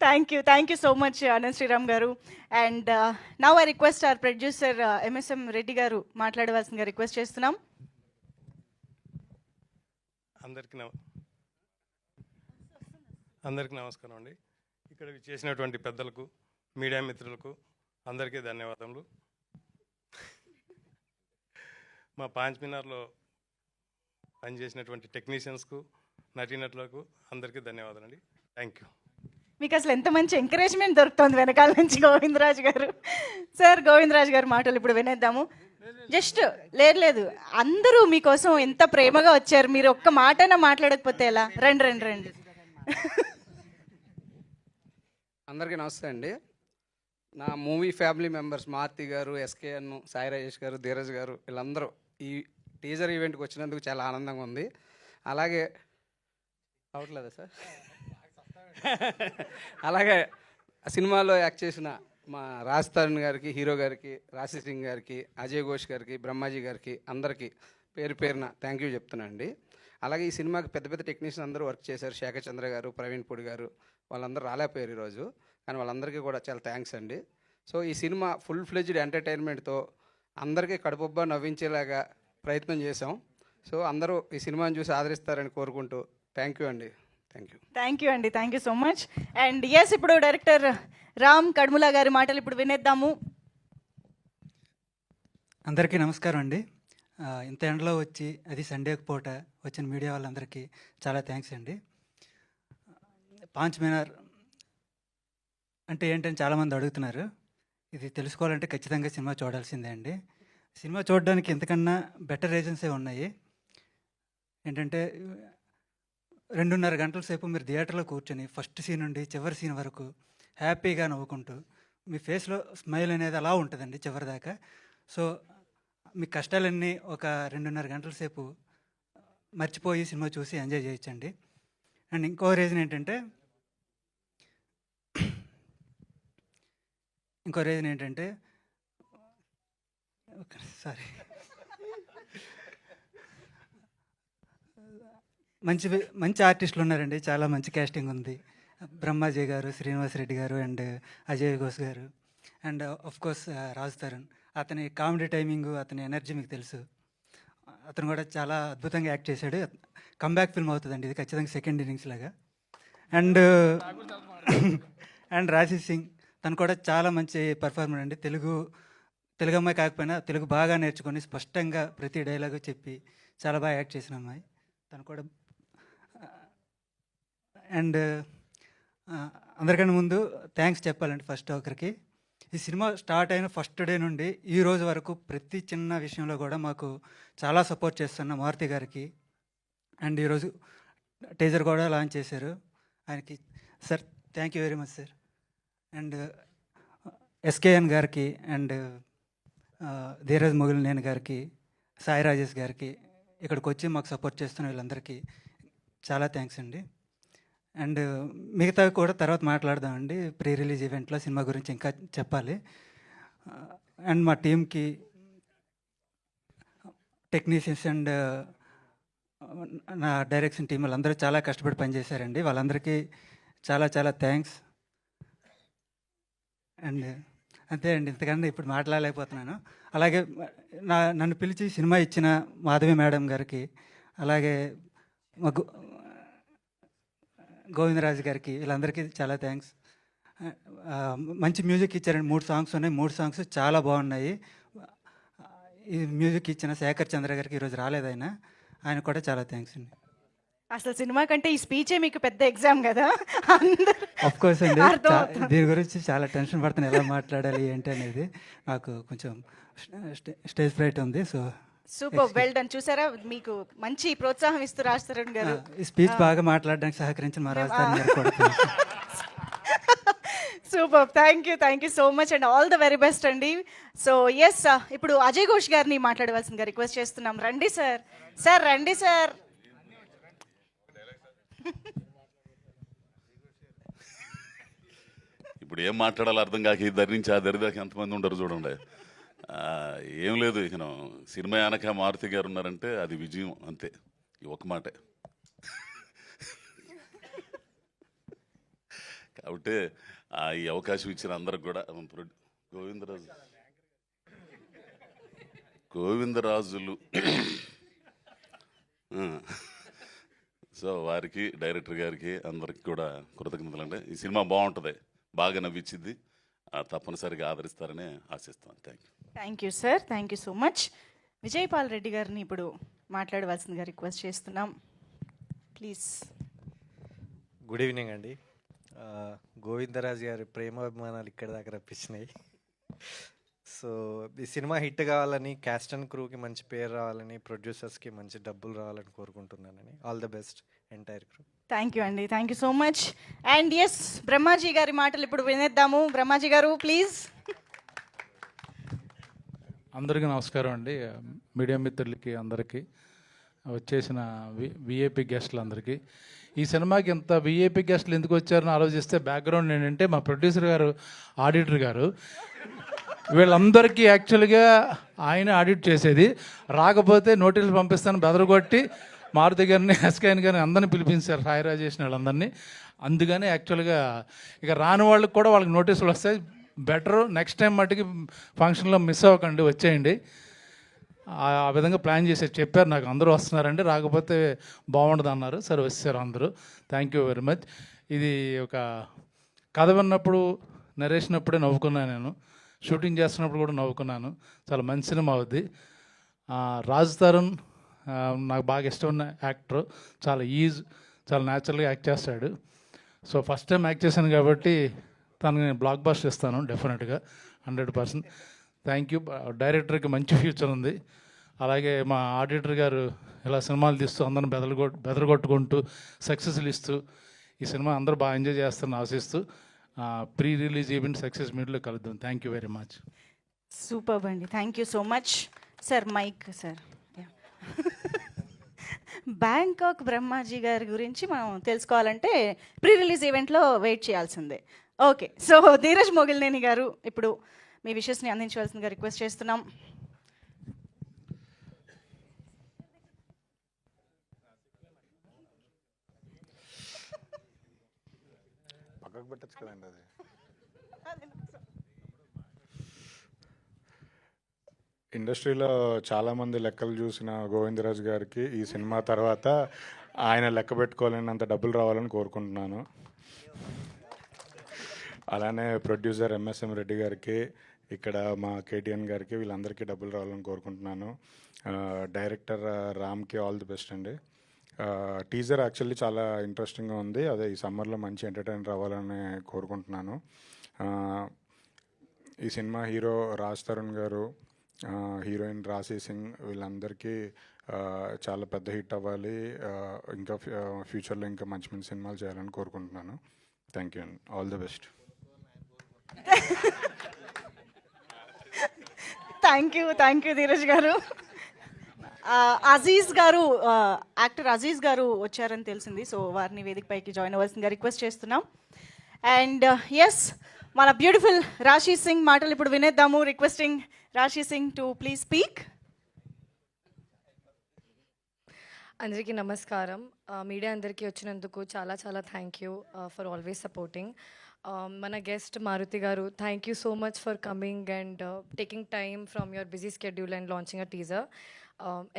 Thank you so much Anant Sriram గారు. And now I request our producer MSM Reddy గారు మాట్లాడవలసిందిగా రిక్వెస్ట్ చేస్తున్నాం. అందరికీ నమస్కారం అండి. ఇక్కడ చేసినటువంటి పెద్దలకు, మీడియా మిత్రులకు అందరికీ ధన్యవాదములు. మా పాంచ్మినార్లో పనిచేసినటువంటి టెక్నీషియన్స్కు, నటీనటులకు అందరికీ ధన్యవాదాలు అండి. Thank you. మీకు అసలు ఎంత మంచి ఎంకరేజ్మెంట్ దొరుకుతుంది వెనకాల నుంచి గోవిందరాజ్ గారు. సార్, గోవిందరాజ్ గారు మాటలు ఇప్పుడు వినేద్దాము. జస్ట్ లేదు, అందరూ మీకోసం ఎంత ప్రేమగా వచ్చారు. మీరు ఒక్క మాటైనా మాట్లాడకపోతే ఎలా? రండి. అందరికీ నమస్తే అండి. నా మూవీ ఫ్యామిలీ మెంబర్స్ మారుతి గారు, ఎస్కేఎన్, సాయి రాజేష్ గారు, ధీరజ్ గారు, వీళ్ళందరూ ఈ టీజర్ ఈవెంట్కి వచ్చినందుకు చాలా ఆనందంగా ఉంది. అలాగే అవట్లేదా సార్? అలాగే సినిమాలో యాక్ట్ చేసిన మా రాజ్ తరుణ్ గారికి, హీరో గారికి, రాశి సింగ్ గారికి, అజయ్ ఘోష్ గారికి, బ్రహ్మాజీ గారికి అందరికీ పేరు పేరున థ్యాంక్ యూ చెప్తున్నానండి. అలాగే ఈ సినిమాకి పెద్ద పెద్ద టెక్నీషియన్ అందరూ వర్క్ చేశారు. శేఖర్ చంద్ర గారు, ప్రవీణ్ పొడి గారు, వాళ్ళందరూ రాలేకపోయారు ఈరోజు, కానీ వాళ్ళందరికీ కూడా చాలా థ్యాంక్స్ అండి. సో ఈ సినిమా ఫుల్ ఫ్లెడ్జ్డ్ ఎంటర్టైన్మెంట్తో అందరికీ కడుపుబ్బా నవ్వించేలాగా ప్రయత్నం చేశాం. సో అందరూ ఈ సినిమాని చూసి ఆదరిస్తారని కోరుకుంటూ థ్యాంక్ యూ అండి. Thank you so much. And yes, ఇప్పుడు డైరెక్టర్ రామ్ కడుములా గారి మాటలు ఇప్పుడు వినేద్దాము. అందరికీ నమస్కారం అండి. ఇంత ఎండలో వచ్చి, అది సండే పూట వచ్చిన మీడియా వాళ్ళందరికీ చాలా థ్యాంక్స్ అండి. పాంచ్ మినార్ అంటే ఏంటని చాలామంది అడుగుతున్నారు. ఇది తెలుసుకోవాలంటే ఖచ్చితంగా సినిమా చూడాల్సిందే అండి. సినిమా చూడడానికి ఎంతకన్నా బెటర్ రీజన్సే ఉన్నాయి. ఏంటంటే 2.5 గంటల సేపు మీరు థియేటర్లో కూర్చొని ఫస్ట్ సీన్ నుండి చివరి సీన్ వరకు హ్యాపీగా నవ్వుకుంటూ మీ ఫేస్లో స్మైల్ అనేది అలా ఉంటుందండి చివరి దాకా. సో మీ కష్టాలన్నీ ఒక 2.5 గంటల సేపు మర్చిపోయి సినిమా చూసి ఎంజాయ్ చేయొచ్చండి. అండ్ ఇంకో రీజన్ ఏంటంటే సారీ, మంచి ఆర్టిస్టులు ఉన్నారండి. చాలా మంచి క్యాస్టింగ్ ఉంది. బ్రహ్మాజీ గారు, శ్రీనివాస్ రెడ్డి గారు అండ్ అజయ్ ఘోష్ గారు అండ్ కోర్స్ రాజ్ తరుణ్. అతని కామెడీ టైమింగ్, అతని ఎనర్జీ మీకు తెలుసు. అతను కూడా చాలా అద్భుతంగా యాక్ట్ చేశాడు. కంబ్యాక్ ఫిల్మ్ అవుతుందండి ఇది ఖచ్చితంగా, సెకండ్ ఇన్నింగ్స్ లాగా. అండ్ రాశి సింగ్, తను కూడా చాలా మంచి పర్ఫార్మర్ అండి. తెలుగు అమ్మాయి కాకపోయినా తెలుగు బాగా నేర్చుకొని స్పష్టంగా ప్రతి డైలాగు చెప్పి చాలా బాగా యాక్ట్ చేసిన అమ్మాయి తను కూడా. అండ్ అందరికన్నా ముందు థ్యాంక్స్ చెప్పాలండి ఫస్ట్ ఒకరికి. ఈ సినిమా స్టార్ట్ అయిన ఫస్ట్ డే నుండి ఈ రోజు వరకు ప్రతి చిన్న విషయంలో కూడా మాకు చాలా సపోర్ట్ చేస్తున్న మారుతి గారికి అండ్ ఈరోజు టీజర్ కూడా లాంచ్ చేశారు. ఆయనకి sir thank you very much sir. And SKN గారికి అండ్ ధీరజ్ మొగిలినేని గారికి, సాయి రాజేష్ గారికి, ఇక్కడికి వచ్చి మాకు సపోర్ట్ చేస్తున్న వీళ్ళందరికీ చాలా థ్యాంక్స్ అండి. అండ్ మిగతావి కూడా తర్వాత మాట్లాడదామండి. ప్రీ రిలీజ్ ఈవెంట్లో సినిమా గురించి ఇంకా చెప్పాలి. అండ్ మా టీంకి, టెక్నీషియన్స్ అండ్ నా డైరెక్షన్ టీం వాళ్ళందరూ చాలా కష్టపడి పనిచేశారండి. వాళ్ళందరికీ చాలా చాలా థ్యాంక్స్. అండ్ అంతే అండి, ఇంతకన్నా ఇప్పుడు మాట్లాడలేకపోతున్నాను. అలాగే నన్ను పిలిచి సినిమా ఇచ్చిన మాధవి మేడం గారికి, అలాగే మా గోవిందరాజు గారికి, వీళ్ళందరికీ చాలా థ్యాంక్స్. మంచి మ్యూజిక్ ఇచ్చారండి. 3 సాంగ్స్ ఉన్నాయి. 3 సాంగ్స్ చాలా బాగున్నాయి. ఈ మ్యూజిక్ ఇచ్చిన శేఖర్ చంద్ర గారికి ఈరోజు రాలేదు, ఆయన కూడా చాలా థ్యాంక్స్ అండి. అసలు సినిమా కంటే ఈ స్పీచే మీకు పెద్ద ఎగ్జామ్ కదా. అందరూ ఆఫ్ కోర్స్ అండి, అర్థమవుతుంది. దీని గురించి చాలా టెన్షన్ పడుతుంది, ఎలా మాట్లాడాలి ఏంటి అనేది. నాకు కొంచెం స్టేజ్ ఫ్రైట్ ఉంది. So super, well done. చూసారా, మీకు మంచి ప్రోత్సాహం ఇస్తూ రాజ్ తరుణ్ గారు ఈ స్పీచ్ బాగా మాట్లాడడానికి సహకరించిన మా రాజధాని గారు కూడా thanks. Super, thank you so much and all the very best అండి. సో ఎస్, ఇప్పుడు అజయ్ ఘోష్ గారిని మాట్లాడవలసిందిగా రిక్వెస్ట్ చేస్తున్నాం. రండి సార్. సార్ రండి సార్. ఇప్పుడు ఏం మాట్లాడాలో అర్థం కాక ఈ దరి నుంచి ఆ దరి దాకా ఎంతమంది ఉండరు చూడండి. ఏం లేదు, ఇక సినిమా వెనక మారుతి గారు ఉన్నారంటే అది విజయం అంతే. ఈ ఒక్క మాటే. కాబట్టి ఈ అవకాశం ఇచ్చిన అందరికి కూడా గోవిందరాజులు సో వారికి, డైరెక్టర్ గారికి, అందరికి కూడా కృతజ్ఞతలు అండి. ఈ సినిమా బాగుంటుంది, బాగా నవ్వించింది, తప్పనిసరిగా ఆదరిస్తారని ఆశిస్తాను. Thank you sir, thank you so much. Vijayapal Reddy గారిని ఇప్పుడు మాట్లాడవలసిందిగా రిక్వెస్ట్ చేస్తున్నాం, ప్లీజ్. గుడ్ ఈవినింగ్ అండి. గోవిందరాజు గారి ప్రేమాభిమానాలు ఇక్కడ దాకా రప్పించినాయి. సో ఈ సినిమా హిట్ కావాలని, క్యాస్ట్ అండ్ క్రూకి మంచి పేరు రావాలని, ప్రొడ్యూసర్స్కి మంచి డబ్బులు రావాలని కోరుకుంటున్నానని. All the best entire crew. Thank you అండి, thank you so much. And yes, Brahmaji గారి మాటలు ఇప్పుడు వినేద్దాము. బ్రహ్మాజీ గారు ప్లీజ్. అందరికీ నమస్కారం అండి. మీడియా మిత్రులకి అందరికీ, వచ్చేసిన విఐపి గెస్టులందరికీ. ఈ సినిమాకి ఇంత విఐపి గెస్టులు ఎందుకు వచ్చారని ఆలోచిస్తే బ్యాక్గ్రౌండ్ ఏంటంటే మా ప్రొడ్యూసర్ గారు, ఆడిటర్ గారు, వీళ్ళందరికీ యాక్చువల్గా ఆయన ఆడిట్ చేసేది. రాకపోతే నోటీసులు పంపిస్తాను బెదరగొట్టి మారుతి గారిని, ఎస్కేఎన్ గారిని అందరినీ పిలిపించారు, సాయి రాజేష్ వాళ్ళందరినీ. అందుకని యాక్చువల్గా ఇక రాని వాళ్ళకి కూడా వాళ్ళకి నోటీసులు వస్తాయి. బెటర్ నెక్స్ట్ టైం మట్టుకి ఫంక్షన్లో మిస్ అవ్వకండి, వచ్చేయండి. ఆ విధంగా ప్లాన్ చేసి చెప్పారు నాకు. అందరూ వస్తున్నారండి, రాకపోతే బాగుండదు అన్నారు. సరే వచ్చారు అందరూ. Thank you very much. ఇది ఒక కథ విన్నప్పుడు, నరేషన్ అప్పుడే నవ్వుకున్నాను నేను, షూటింగ్ చేస్తున్నప్పుడు కూడా నవ్వుకున్నాను. చాలా మంచి సినిమా అవుద్ది. రాజ్ తరుణ్ నాకు బాగా ఇష్టమైన యాక్టర్, చాలా చాలా న్యాచురల్గా యాక్ట్ చేస్తాడు. సో ఫస్ట్ టైం యాక్ట్ చేశాను కాబట్టి తనకి నేను బ్లాక్ బస్టర్ ఇస్తాను డెఫినెట్గా, 100%. Thank you. డైరెక్టర్కి మంచి ఫ్యూచర్ ఉంది. అలాగే మా ఆడిటర్ గారు ఇలా సినిమాలు తీస్తూ అందరిని బెదరగొట్టుకుంటూ సక్సెస్లు ఇస్తూ ఈ సినిమా అందరూ బాగా ఎంజాయ్ చేస్తారని ఆశిస్తూ ప్రీ రిలీజ్ ఈవెంట్ సక్సెస్ మీట్లో కలుద్దాం. Thank you very much. Super అండి, thank you so much. Sir mic sir. Bangkok Brahmaji గారి గురించి మనం తెలుసుకోవాలంటే ప్రీ రిలీజ్ ఈవెంట్లో వెయిట్ చేయాల్సిందే. ఓకే, సో ధీరజ్ మొగిలినేని గారు ఇప్పుడు మీ విషెస్ని అందించవలసిందిగా రిక్వెస్ట్ చేస్తున్నాం. పక్కకు పెట్టచ్చు కదండి అది. ఇండస్ట్రీలో చాలామంది లెక్కలు చూసిన గోవిందరాజు గారికి ఈ సినిమా తర్వాత ఆయన లెక్క పెట్టుకోలేనంత డబ్బులు రావాలని కోరుకుంటున్నాను. అలానే ప్రొడ్యూసర్ ఎంఎస్ఎం రెడ్డి గారికి, ఇక్కడ మా కేటీఎన్ గారికి, వీళ్ళందరికీ డబ్బులు రావాలని కోరుకుంటున్నాను. డైరెక్టర్ రామ్కి ఆల్ ది బెస్ట్ అండి. టీజర్ యాక్చువల్లీ చాలా ఇంట్రెస్టింగ్గా ఉంది. అదే ఈ సమ్మర్లో మంచి ఎంటర్టైన్ రావాలని కోరుకుంటున్నాను. ఈ సినిమా హీరో రాజ్ తరుణ్ గారు, హీరోయిన్ రాశి సింగ్, వీళ్ళందరికీ చాలా పెద్ద హిట్ అవ్వాలి. ఇంకా ఫ్యూచర్లో ఇంకా మంచి మంచి సినిమాలు చేయాలని కోరుకుంటున్నాను. థ్యాంక్ యూ అండి. All the best. Thank you Dheeraj గారు. అజీజ్ గారు, యాక్టర్ అజీజ్ గారు వచ్చారని తెలిసింది. సో వారిని వేదిక పైకి జాయిన్ అవ్వాల్సిందిగా రిక్వెస్ట్ చేస్తున్నాం. అండ్ ఎస్, మన బ్యూటిఫుల్ రాశి సింగ్ మాటలు ఇప్పుడు వినేద్దాము. రిక్వెస్టింగ్ రాశి సింగ్ టు ప్లీజ్ స్పీక్. అందరికీ నమస్కారం. మీడియా అందరికీ వచ్చినందుకు చాలా చాలా thank you for always supporting. మన గెస్ట్ మారుతి గారు, thank you so much for coming and taking time from your busy schedule and launching a teaser.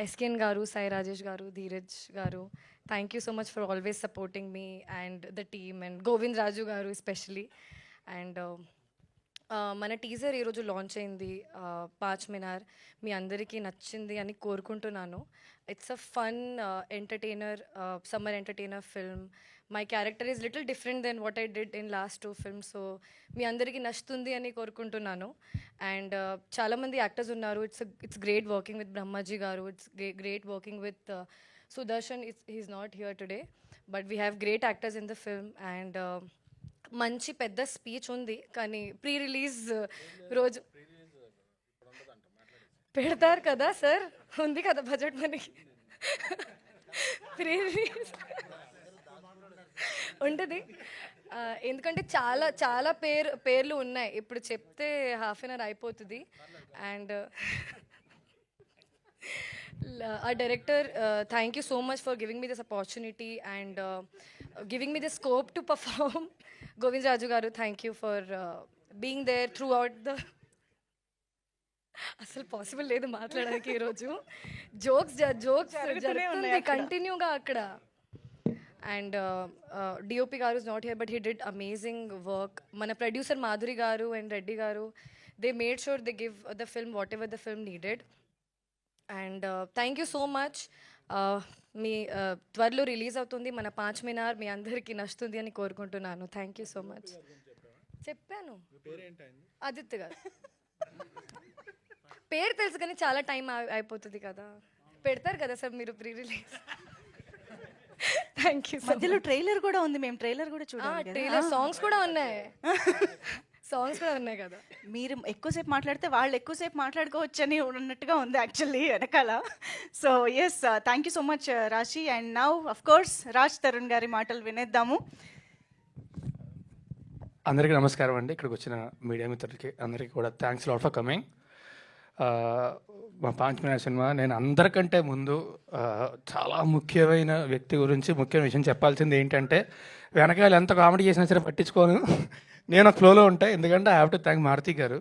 SKN గారు, సాయి రాజేష్ గారు, ధీరజ్ గారు, thank you so much for always supporting me and the team and Govind Raju గారు ఎస్పెషలీ. అండ్ మన టీజర్ ఈరోజు లాంచ్ అయింది, పాంచ్ మినార్. మీ అందరికీ నచ్చింది అని కోరుకుంటున్నాను. It's a fun entertainer, summer entertainer film. My character is little different then what I did in last 2 films. So మీ అందరికీ నచ్చుతుంది అని కోరుకుంటున్నాను. అండ్ చాలామంది యాక్టర్స్ ఉన్నారు. It's great working with Brahmaji గారు. It's great working with Sudarshan. He's not here today, but we have great actors in the film. And మంచి పెద్ద స్పీచ్ ఉంది, కానీ ప్రీ రిలీజ్ రోజు పెడతారు కదా సార్, ఉంది కదా బడ్జెట్ మనకి. ప్రీ రిలీజ్ ఉంటుంది, ఎందుకంటే చాలా చాలా పేర్లు ఉన్నాయి. ఇప్పుడు చెప్తే హాఫ్ అన్ అవర్ అయిపోతుంది. And our director, thank you so much for giving me this opportunity and giving me the scope to perform. Govind Raju garu, thank you for being there throughout the అసలు పాసిబుల్ లేదు మాట్లాడడానికి ఈరోజు. జోక్స్ జరుగుతుంది కంటిన్యూగా అక్కడ. అండ్ డిఓపి గారు is not here, but he did amazing work. మన ప్రొడ్యూసర్ మాధురి గారు అండ్ రెడ్డి గారు, they made sure they give the film whatever the film needed. And thank you so much. మీ త్వరలో రిలీజ్ అవుతుంది మన పాంచ్ మినార్. మీ అందరికీ నచ్చుతుంది అని కోరుకుంటున్నాను. Thank you so much. చెప్పాను ఆదిత్య గారు పేరు తెలుసు, కానీ చాలా టైం అయిపోతుంది కదా. పెడతారు కదా సార్ మీరు ప్రీ రిలీజ్. Thank you. మధ్యలో ట్రైలర్ కూడా ఉంది, మేము ట్రైలర్ కూడా చూడాలి. ట్రైలర్ సాంగ్స్ కూడా ఉన్నాయి, సాంగ్స్ కూడా ఉన్నాయి కదా. మీరు ఎక్కువసేపు మాట్లాడితే వాళ్ళు ఎక్కువసేపు మాట్లాడుకోవచ్చని ఉన్నట్టుగా ఉంది యాక్చువల్లీ వెనకాల. So yes, thank you so much Rashi. And now of course Raj Tarun గారి మాటలు వినేద్దాము. అందరికీ నమస్కారం అండి. ఇక్కడికి వచ్చిన మీడియా మిత్రులకి అందరికీ కూడా థ్యాంక్స్ లాట్ ఫర్ కమింగ్. మా పాంచ్ మినార్ సినిమా, నేను అందరికంటే ముందు చాలా ముఖ్యమైన వ్యక్తి గురించి ముఖ్యమైన విషయం చెప్పాల్సింది ఏంటంటే, వెనకాల ఎంత కామెడీ చేసినా సరే పట్టించుకోను, నేను ఒక ఫ్లోలో ఉంటాను. ఎందుకంటే I have to thank Maruthi గారు.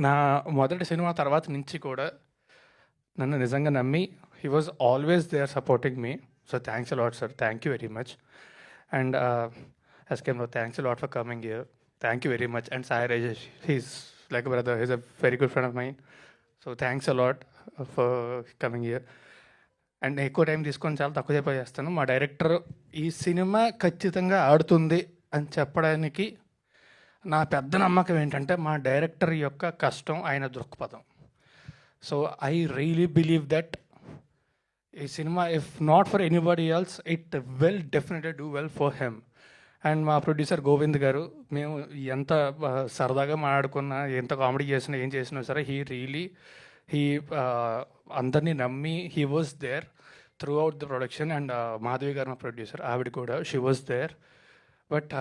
నా మొదటి సినిమా తర్వాత నుంచి కూడా నన్ను నిజంగా నమ్మి he was always there supporting me. So thanks a lot sir, thank you very much. And SKN thanks a lot for coming here, thank you very much. And Sai Rajesh, he's like a brother, he's a very good friend of mine, so thanks a lot for coming here. And ఎక్కువ టైం తీసుకొని చాలా తక్కువ సేపు చేస్తాను. మా డైరెక్టర్ ఈ సినిమా ఖచ్చితంగా ఆడుతుంది అని చెప్పడానికి నా పెద్ద నమ్మకం ఏంటంటే, మా డైరెక్టర్ యొక్క కష్టం, ఆయన దృక్పథం. So I really believe that ఈ cinema, if not for anybody else, it will definitely do well for him. And మా ప్రొడ్యూసర్ గోవింద్ గారు, మేము ఎంత సరదాగా మాట్లాడుకున్నా, ఎంత కామెడీ చేసినా, ఏం చేసినా సరే, హీ అందరినీ నమ్మి he was there throughout the production. And Madhavi గారు మా ప్రొడ్యూసర్, ఆవిడ కూడా she was there. But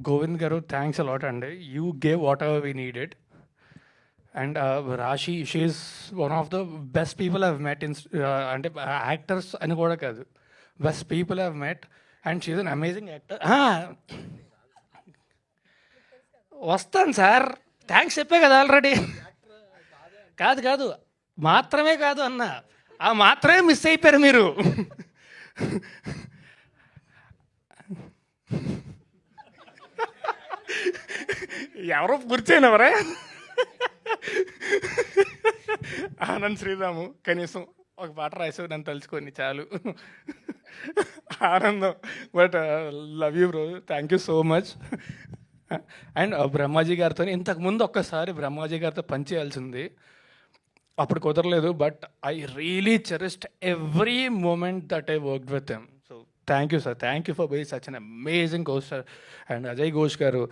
Govind గారు, థ్యాంక్స్ అలాట్ అండి. You gave whatever we needed. And Rashi, she is one of the best people I've met in, అంటే యాక్టర్స్ అని కూడా కాదు, best people I've met. And she is an amazing actor. వస్తాను సార్, థ్యాంక్స్ చెప్పే కదా ఆల్రెడీ. కాదు మాత్రమే కాదు అన్న, ఆ మాత్రమే మిస్ అయిపోయారు మీరు. ఎవరో గుర్తయినవరా? ఆనంద్ శ్రీరాము కనీసం ఒక పాట రాసావు, నన్ను తలుచుకొని చాలు, ఆనందం. But love you bro, thank you so much. And Brahmaji గారితో ఇంతకుముందు ఒక్కసారి బ్రహ్మాజీ గారితో పనిచేయాల్సింది. అప్పుడు కుదరలేదు, but I really cherished every moment that I work with him. So thank you sir, thank you for being such an amazing coach sir. And Ajay Ghosh గారు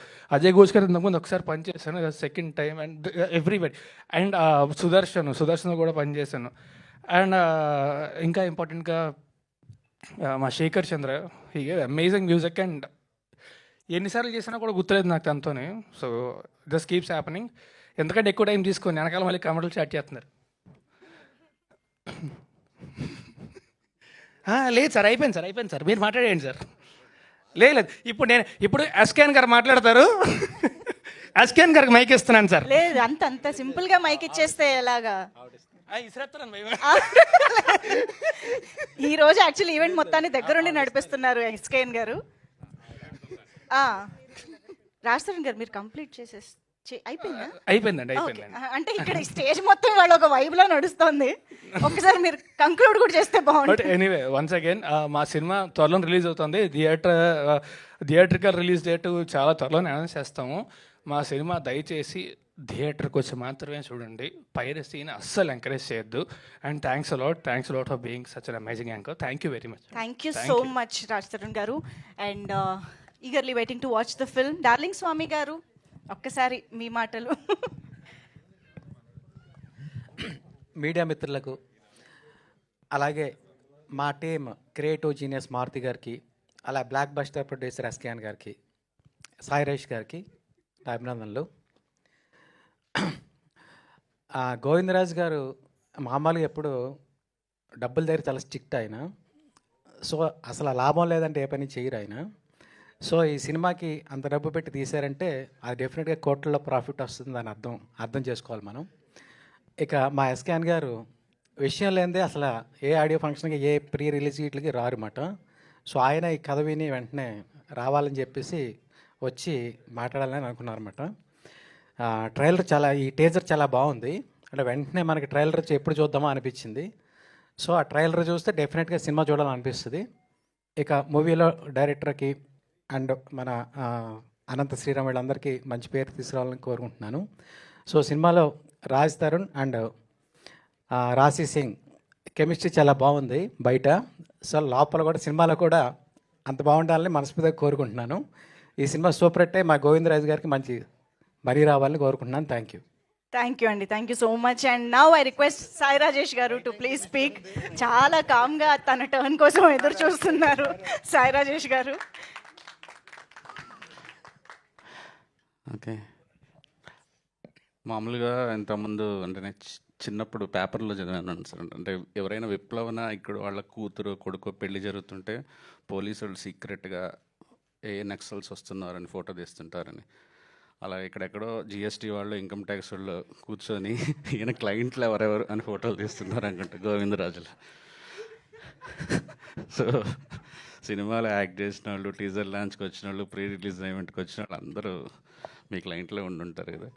ఇంతకుముందు ఒకసారి పనిచేశాను, second time, and everybody. And Sudarshan కూడా పనిచేశాను. అండ్ ఇంకా ఇంపార్టెంట్గా మా Shekar Chandra, he amazing music. And ఎన్నిసార్లు చేసినా కూడా గుర్తులేదు నాకు తనతోనే. So just keeps happening. ఎందుకంటే ఎక్కువ టైం తీసుకొని వెనకాల మళ్ళీ కమెంట్లు స్టార్ట్ చేస్తున్నారు. లేదు సార్, అయిపోయింది సార్, మీరు మాట్లాడేయండి సార్. లేదు ఇప్పుడు ఎస్కేఎన్ గారు మాట్లాడతారు. ఎస్కేఎన్ గారికి మైక్ ఇస్తున్నాను సార్. లేదు, అంత సింపుల్ గా మైక్ ఇచ్చేస్తే ఎలాగా? ఈ రోజు యాక్చువల్లీ ఈవెంట్ మొత్తాన్ని దగ్గరుండి నడిపిస్తున్నారు ఎస్కేఎన్ గారు. రాజస్థాన్ గారు మీరు కంప్లీట్ అయిపోయిందండి. అంటే ఇక్కడ స్టేజ్ మొత్తం వాళ్ళు ఒక వైబ్ లో నడుస్తుంది. ఒకసారి మీరు కంక్లూడ్ కూడా చేస్తే బాగుంటుంది. బట్ ఎనీవే, వన్స్ అగైన్ మా సినిమా త్వరలో రిలీజ్ అవుతుంది. థియేట్రికల్ రిలీజ్ డేట్ చాలా త్వరలోనే అనౌన్స్ చేస్తాము. మా సినిమా దయచేసి థియేటర్కి వచ్చి మాత్రమే చూడండి, పైరసీని అస్సలు ఎంకరేజ్ చేయొద్దు. And thanks a lot for being such an amazing anchor. Thank you very much. Thank you so much Raj Tarun గారు. And eagerly waiting to watch the film. Darling Swamy గారు, ఒక్కసారి మీ మాటలు. మీడియా మిత్రులకు, అలాగే మా టీమ్ క్రియేటివ్ జీనియస్ మారుతి గారికి, అలా బ్లాక్ బస్టర్ ప్రొడ్యూసర్ ఎస్కేఎన్ గారికి, సాయిరేష్ గారికి నా అభినందనలు. గోవిందరాజు గారు మామూలుగా ఎప్పుడు డబ్బుల దగ్గర చాలా స్ట్రిక్ట్ ఆయన. సో అసలు లాభం లేదంటే ఏ పని చేయరు ఆయన. సో ఈ సినిమాకి అంత డబ్బు పెట్టి తీశారంటే అది డెఫినెట్గా కోట్లలో ప్రాఫిట్ వస్తుంది అని అర్థం చేసుకోవాలి మనం. ఇక మా ఎస్కేఎన్ గారు విషయం లేనిదే అసలు ఏ ఆడియో ఫంక్షన్కి, ఏ ప్రీ రిలీజ్ వీటికి రారన్నమాట. సో ఆయన ఈ కథ విని వెంటనే రావాలని చెప్పేసి వచ్చి మాట్లాడాలని అనుకున్నారన్నమాట. ఈ టీజర్ చాలా బాగుంది. అంటే వెంటనే మనకి ట్రైలర్ ఎప్పుడు చూద్దామా అనిపించింది. సో ఆ ట్రైలర్ చూస్తే డెఫినెట్గా సినిమా చూడాలనిపిస్తుంది. ఇక మూవీలో డైరెక్టర్కి అండ్ మన అనంత శ్రీరామ్ వీళ్ళందరికీ మంచి పేరు తీసుకురావాలని కోరుకుంటున్నాను. సో సినిమాలో రాజ్ తరుణ్ అండ్ రాశి సింగ్ కెమిస్ట్రీ చాలా బాగుంది బయట. సో లోపల కూడా సినిమాలో కూడా అంత బాగుండాలని మనస్ఫూర్తిగా కోరుకుంటున్నాను. ఈ సినిమా సూపర్ హిట్ మా గోవిందరాజు గారికి మంచి మరీ రావాలని కోరుకుంటున్నాను. థ్యాంక్ యూ అండి, thank you so much. And now I request Sai Rajesh గారు టు ప్లీజ్ స్పీక్. చాలా కామ్గా తన టర్న్ కోసం ఎదురు చూస్తున్నారు సాయి రాజేష్ గారు. ఓకే, మామూలుగా ఇంతకుముందు అంటే నేను చిన్నప్పుడు పేపర్లో చదివాను సార్. అంటే ఎవరైనా విప్లవన ఇక్కడ వాళ్ళ కూతురు కొడుకు పెళ్లి జరుగుతుంటే పోలీసులు సీక్రెట్గా ఏ నక్సల్స్ వస్తున్నారని ఫోటో తీస్తుంటారని. అలా ఇక్కడెక్కడో జిఎస్టీ వాళ్ళు, ఇన్కమ్ ట్యాక్స్ వాళ్ళు కూర్చొని ఈయన క్లయింట్లు ఎవరెవరు అని ఫోటోలు తీస్తున్నారు అనుకుంటా గోవిందరాజులు. సో సినిమాలో యాక్ట్ చేసిన వాళ్ళు, టీజర్ లాంచ్కి వచ్చిన వాళ్ళు, ప్రీ రిలీజ్ ఈవెంట్కి వచ్చిన వాళ్ళు అందరూ మీ క్లయింట్లో ఉండుంటారు కదా.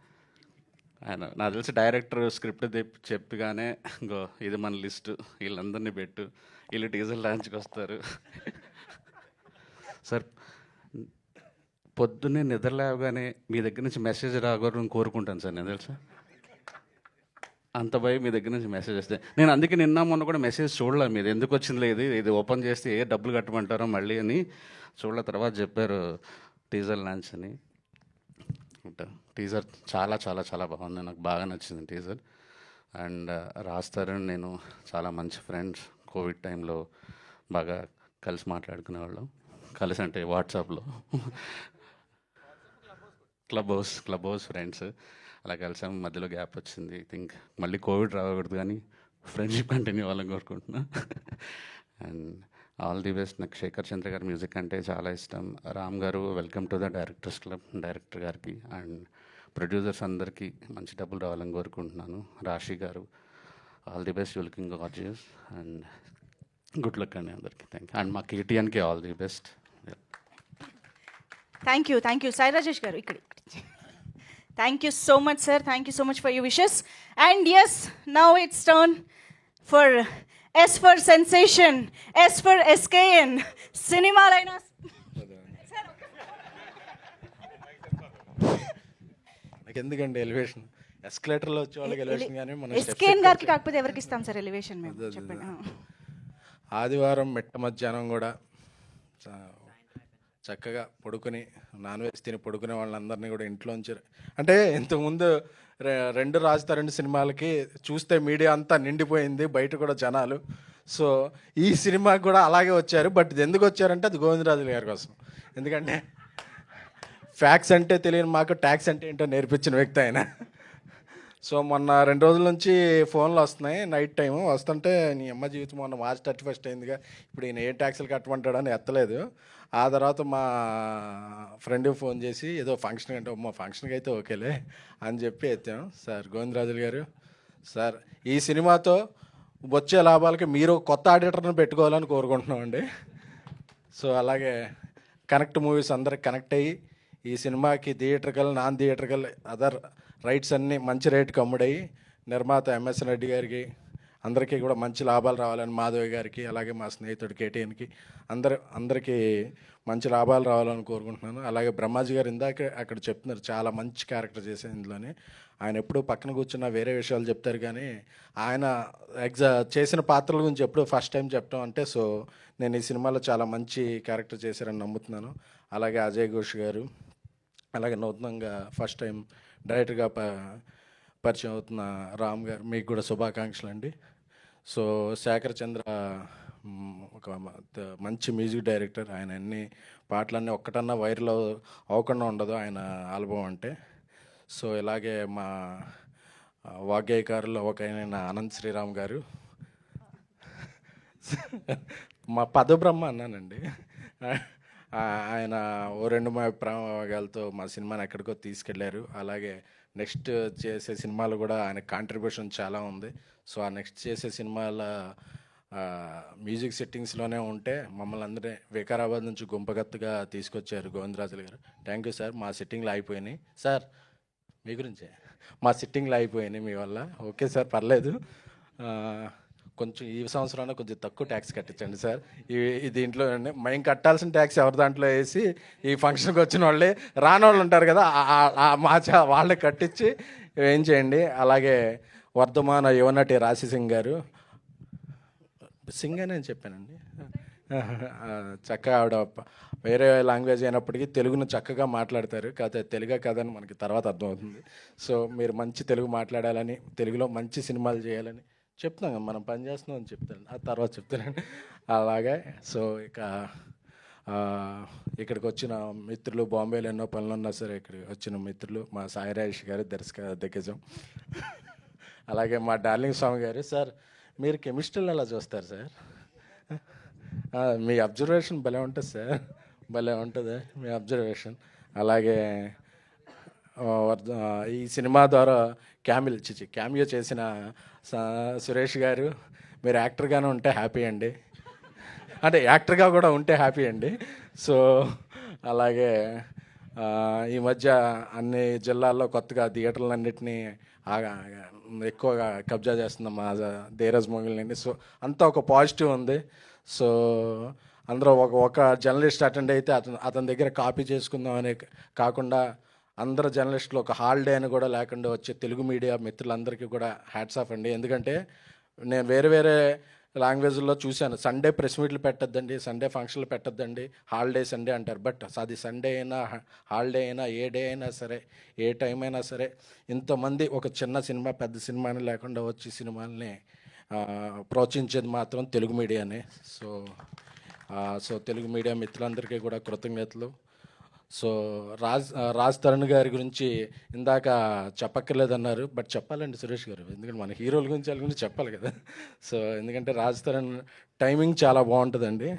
ఆయన నాకు తెలిసి డైరెక్టర్ స్క్రిప్ట్ చెప్పగానే ఇది మన లిస్టు, వీళ్ళందరినీ పెట్టు, వీళ్ళు టీజర్ లాంచ్కి వస్తారు. సార్ పొద్దున్నే నిద్రలేవగానే మీ దగ్గర నుంచి మెసేజ్ రాకూడదని కోరుకుంటాను సార్. నేను తెలుసా అంత భయం మీ దగ్గర నుంచి మెసేజ్ వస్తే. నేను అందుకే నిన్న మొన్న కూడా మెసేజ్ చూడలే మీది, ఎందుకు వచ్చింది లేదు, ఇది ఓపెన్ చేస్తే ఏ డబ్బులు కట్టమంటారో మళ్ళీ అని చూడలే. తర్వాత చెప్పారు టీజర్ లాంచ్ అని. టీజర్ చాలా చాలా చాలా బాగుంది, నాకు బాగా నచ్చింది టీజర్. అండ్ రాజ్ తరుణ్ నేను చాలా మంచి ఫ్రెండ్స్. కోవిడ్ టైంలో బాగా కలిసి మాట్లాడుకునేవాళ్ళం. కలిసి అంటే వాట్సాప్లో క్లబ్ హౌస్ ఫ్రెండ్స్ అలా కలిసాం. మధ్యలో గ్యాప్ వచ్చింది. థింక్ మళ్ళీ కోవిడ్ రాకూడదు కానీ ఫ్రెండ్షిప్ కంటిన్యూ అవ్వాలని కోరుకుంటున్నా. And all the best. నాకు శేఖర్ చంద్ర గారి మ్యూజిక్ అంటే చాలా ఇష్టం. రామ్ గారు welcome to the directors club. Director గారికి అండ్ ప్రొడ్యూసర్స్ అందరికీ మంచి డబ్బులు రావాలని కోరుకుంటున్నాను. రాశి గారు all the best, you looking gorgeous and good luck అండి అందరికీ. Thank you. అండ్ మా కేటీఎన్కి all the best. Thank you Sai Rajesh గారు. ఇక్కడ thank you so much sir, thank you so much for your wishes. And yes, now it's turn for S for sensation, S for SKN. సినిమాలైనా నాకు ఎందుకండి ఎలివేషన్, ఎస్కలేటర్లో వచ్చే వాళ్ళకి ఎలివేషన్ కానీ మనం steps ఎస్కేఎన్ ఎక్కువ గారికి కాకపోతే ఎవరికి ఇస్తాం సార్ ఎలివేషన్ మేము అదే, అదే, చెప్పండి అదే. ఆదివారం మిట్ట మధ్యాహ్నం కూడా చక్కగా పడుకుని నాన్ వెజ్ తిని పడుకునే వాళ్ళందరినీ కూడా ఇంట్లోంచి అంటే ఇంతకుముందు రెండు రాజుతారండి సినిమాలకి చూస్తే మీడియా అంతా నిండిపోయింది, బయట కూడా జనాలు. సో ఈ సినిమాకి కూడా అలాగే వచ్చారు. బట్ ఇది ఎందుకు వచ్చారంటే అది గోవిందరాజుల గారి కోసం. ఎందుకంటే ఫ్యాక్స్ అంటే తెలియని మాకు ట్యాక్స్ అంటే ఏంటో నేర్పించిన వ్యక్తి ఆయన. సో మొన్న 2 రోజుల నుంచి ఫోన్లు వస్తున్నాయి నైట్ టైము వస్తుంటే, నీ అమ్మ జీవితం మొన్న మార్చ్ 31 అయిందిగా, ఇప్పుడు ఈయన ఏ ట్యాక్స్లు కట్టమంటాడని ఎత్తలేదు. ఆ తర్వాత మా ఫ్రెండ్కి ఫోన్ చేసి ఏదో ఫంక్షన్ అంటే, మా ఫంక్షన్కి అయితే ఓకేలే అని చెప్పి ఎత్తాం. సార్ గోవిందరాజులు గారు, సార్ ఈ సినిమాతో వచ్చే లాభాలకి మీరు కొత్త ఆడిటర్ని పెట్టుకోవాలని కోరుకుంటున్నామండి. సో అలాగే కనెక్ట్ మూవీస్ అందరికి కనెక్ట్ అయ్యి ఈ సినిమాకి theatrical non theatrical other rights అన్నీ మంచి రేటుకి అమ్ముడయ్యి నిర్మాత ఎంఎస్ రెడ్డి గారికి అందరికీ కూడా మంచి లాభాలు రావాలని, మాధవి గారికి అలాగే మా స్నేహితుడు కేటీఎన్కి అందరికీ మంచి లాభాలు రావాలని కోరుకుంటున్నాను. అలాగే బ్రహ్మాజీ గారు ఇందాక అక్కడ చెప్తున్నారు చాలా మంచి క్యారెక్టర్ చేసే ఇందులోనే. ఆయన ఎప్పుడూ పక్కన కూర్చున్న వేరే విషయాలు చెప్తారు కానీ ఆయన చేసిన పాత్రల గురించి ఎప్పుడూ ఫస్ట్ టైం చెప్పడం అంటే, సో నేను ఈ సినిమాలో చాలా మంచి క్యారెక్టర్ చేశారని నమ్ముతున్నాను. అలాగే అజయ్ ఘోష్ గారు, అలాగే నూతనంగా ఫస్ట్ టైం డైరెక్టర్గా పరిచయం అవుతున్న రామ్ గారు, మీకు కూడా శుభాకాంక్షలు అండి. సో శేఖర్ చంద్ర ఒక మంచి మ్యూజిక్ డైరెక్టర్. ఆయన అన్ని పాటలన్నీ ఒక్కటన్నా వైరల్ అవ్వకుండా ఉండదు ఆయన ఆల్బమ్ అంటే. సో ఇలాగే మా వాగ్గేయకారులు ఒక ఆయన అనంత్ శ్రీరామ్ గారు, మా పదబ్రహ్మ అన్నానండి, ఆయన ఓ 2 ప్రయోగాలతో మా సినిమాని ఎక్కడికో తీసుకెళ్లారు. అలాగే నెక్స్ట్ చేసే సినిమాలు కూడా ఆయన కాంట్రిబ్యూషన్ చాలా ఉంది. సో ఆ నెక్స్ట్ చేసే సినిమాల మ్యూజిక్ సెట్టింగ్స్లోనే ఉంటే మమ్మల్ని అందరినీ వికారాబాద్ నుంచి గుంపగత్తుగా తీసుకొచ్చారు గోవిందరాజులు గారు. Thank you sir. మా సిట్టింగ్లు అయిపోయినాయి సార్, మీ గురించే మా సిట్టింగ్లు అయిపోయినాయి మీ వల్ల. ఓకే సార్, పర్లేదు, కొంచెం ఈ సంవత్సరంలో కొంచెం తక్కువ ట్యాక్స్ కట్టించండి సార్. ఈ దీంట్లో మేము కట్టాల్సిన ట్యాక్స్ ఎవరి దాంట్లో వేసి ఈ ఫంక్షన్కి వచ్చిన వాళ్ళే రాని వాళ్ళు ఉంటారు కదా, వాళ్ళే కట్టించి ఏం చేయండి. అలాగే వర్ధమాన యువనటి రాశి సింగ్ గారు, సింగ్ అని చెప్పానండి, చక్కగా ఆవిడ వేరే లాంగ్వేజ్ అయినప్పటికీ తెలుగును చక్కగా మాట్లాడతారు. కాకపోతే తెలుగే కదని మనకి తర్వాత అర్థమవుతుంది. సో మీరు మంచి తెలుగు మాట్లాడాలని, తెలుగులో మంచి సినిమాలు చేయాలని చెప్తున్నాం కదా, మనం పని చేస్తున్నాం అని చెప్తాను, ఆ తర్వాత చెప్తానండి. అలాగే సో ఇక్కడికి వచ్చిన మిత్రులు, బాంబేలో ఎన్నో పనులు ఉన్నా సరే ఇక్కడికి వచ్చిన మిత్రులు, మా సాయి రాజేష్ గారు దిగ్గజం, అలాగే మా డార్లింగ్ స్వామి గారు. సార్ మీరు కెమిస్ట్రీలో ఎలా చూస్తారు సార్? మీ అబ్జర్వేషన్ భలే ఉంటుంది సార్, భలే ఉంటుంది మీ అబ్జర్వేషన్. అలాగే ఈ సినిమా ద్వారా క్యామియో చేసిన సురేష్ గారు, మీరు యాక్టర్గానే ఉంటే హ్యాపీ అండి, అంటే యాక్టర్గా కూడా ఉంటే హ్యాపీ అండి. సో అలాగే ఈ మధ్య అన్ని జిల్లాల్లో కొత్తగా థియేటర్లన్నింటినీ ఎక్కువగా కబ్జా చేస్తున్నాం మా ధీరజ్ మొగిలిని. సో అంతా ఒక పాజిటివ్ ఉంది. సో అందరూ ఒక జర్నలిస్ట్ అటెండ్ అయితే అతని దగ్గర కాపీ చేసుకుందాం అనే కాకుండా అందరు జర్నలిస్టులు ఒక హాలిడే అని కూడా లేకుండా వచ్చే తెలుగు మీడియా మిత్రులందరికీ కూడా హ్యాట్స్ ఆఫ్ అండి. ఎందుకంటే నేను వేరే లాంగ్వేజ్లో చూశాను, సండే ప్రెస్ మీట్లు పెట్టద్దండి, సండే ఫంక్షన్లు పెట్టద్దండి, హాలిడే సండే అంటారు. బట్ అది సండే అయినా హాలిడే అయినా ఏ డే అయినా సరే, ఏ టైం అయినా సరే, ఇంతమంది ఒక చిన్న సినిమా పెద్ద సినిమా అని లేకుండా వచ్చి సినిమాల్ని ప్రోత్సహించేది మాత్రం తెలుగు మీడియానే. సో తెలుగు మీడియా మిత్రులందరికీ కూడా కృతజ్ఞతలు. సో రాజ్ తరుణ్ గారి గురించి ఇందాక చెప్పక్కర్లేదన్నారు, బట్ చెప్పాలండి సురేష్ గారు, ఎందుకంటే మన హీరోల గురించి వాళ్ళ గురించి చెప్పాలి కదా. సో ఎందుకంటే రాజ్ తరుణ్ టైమింగ్ చాలా బాగుంటుందండి.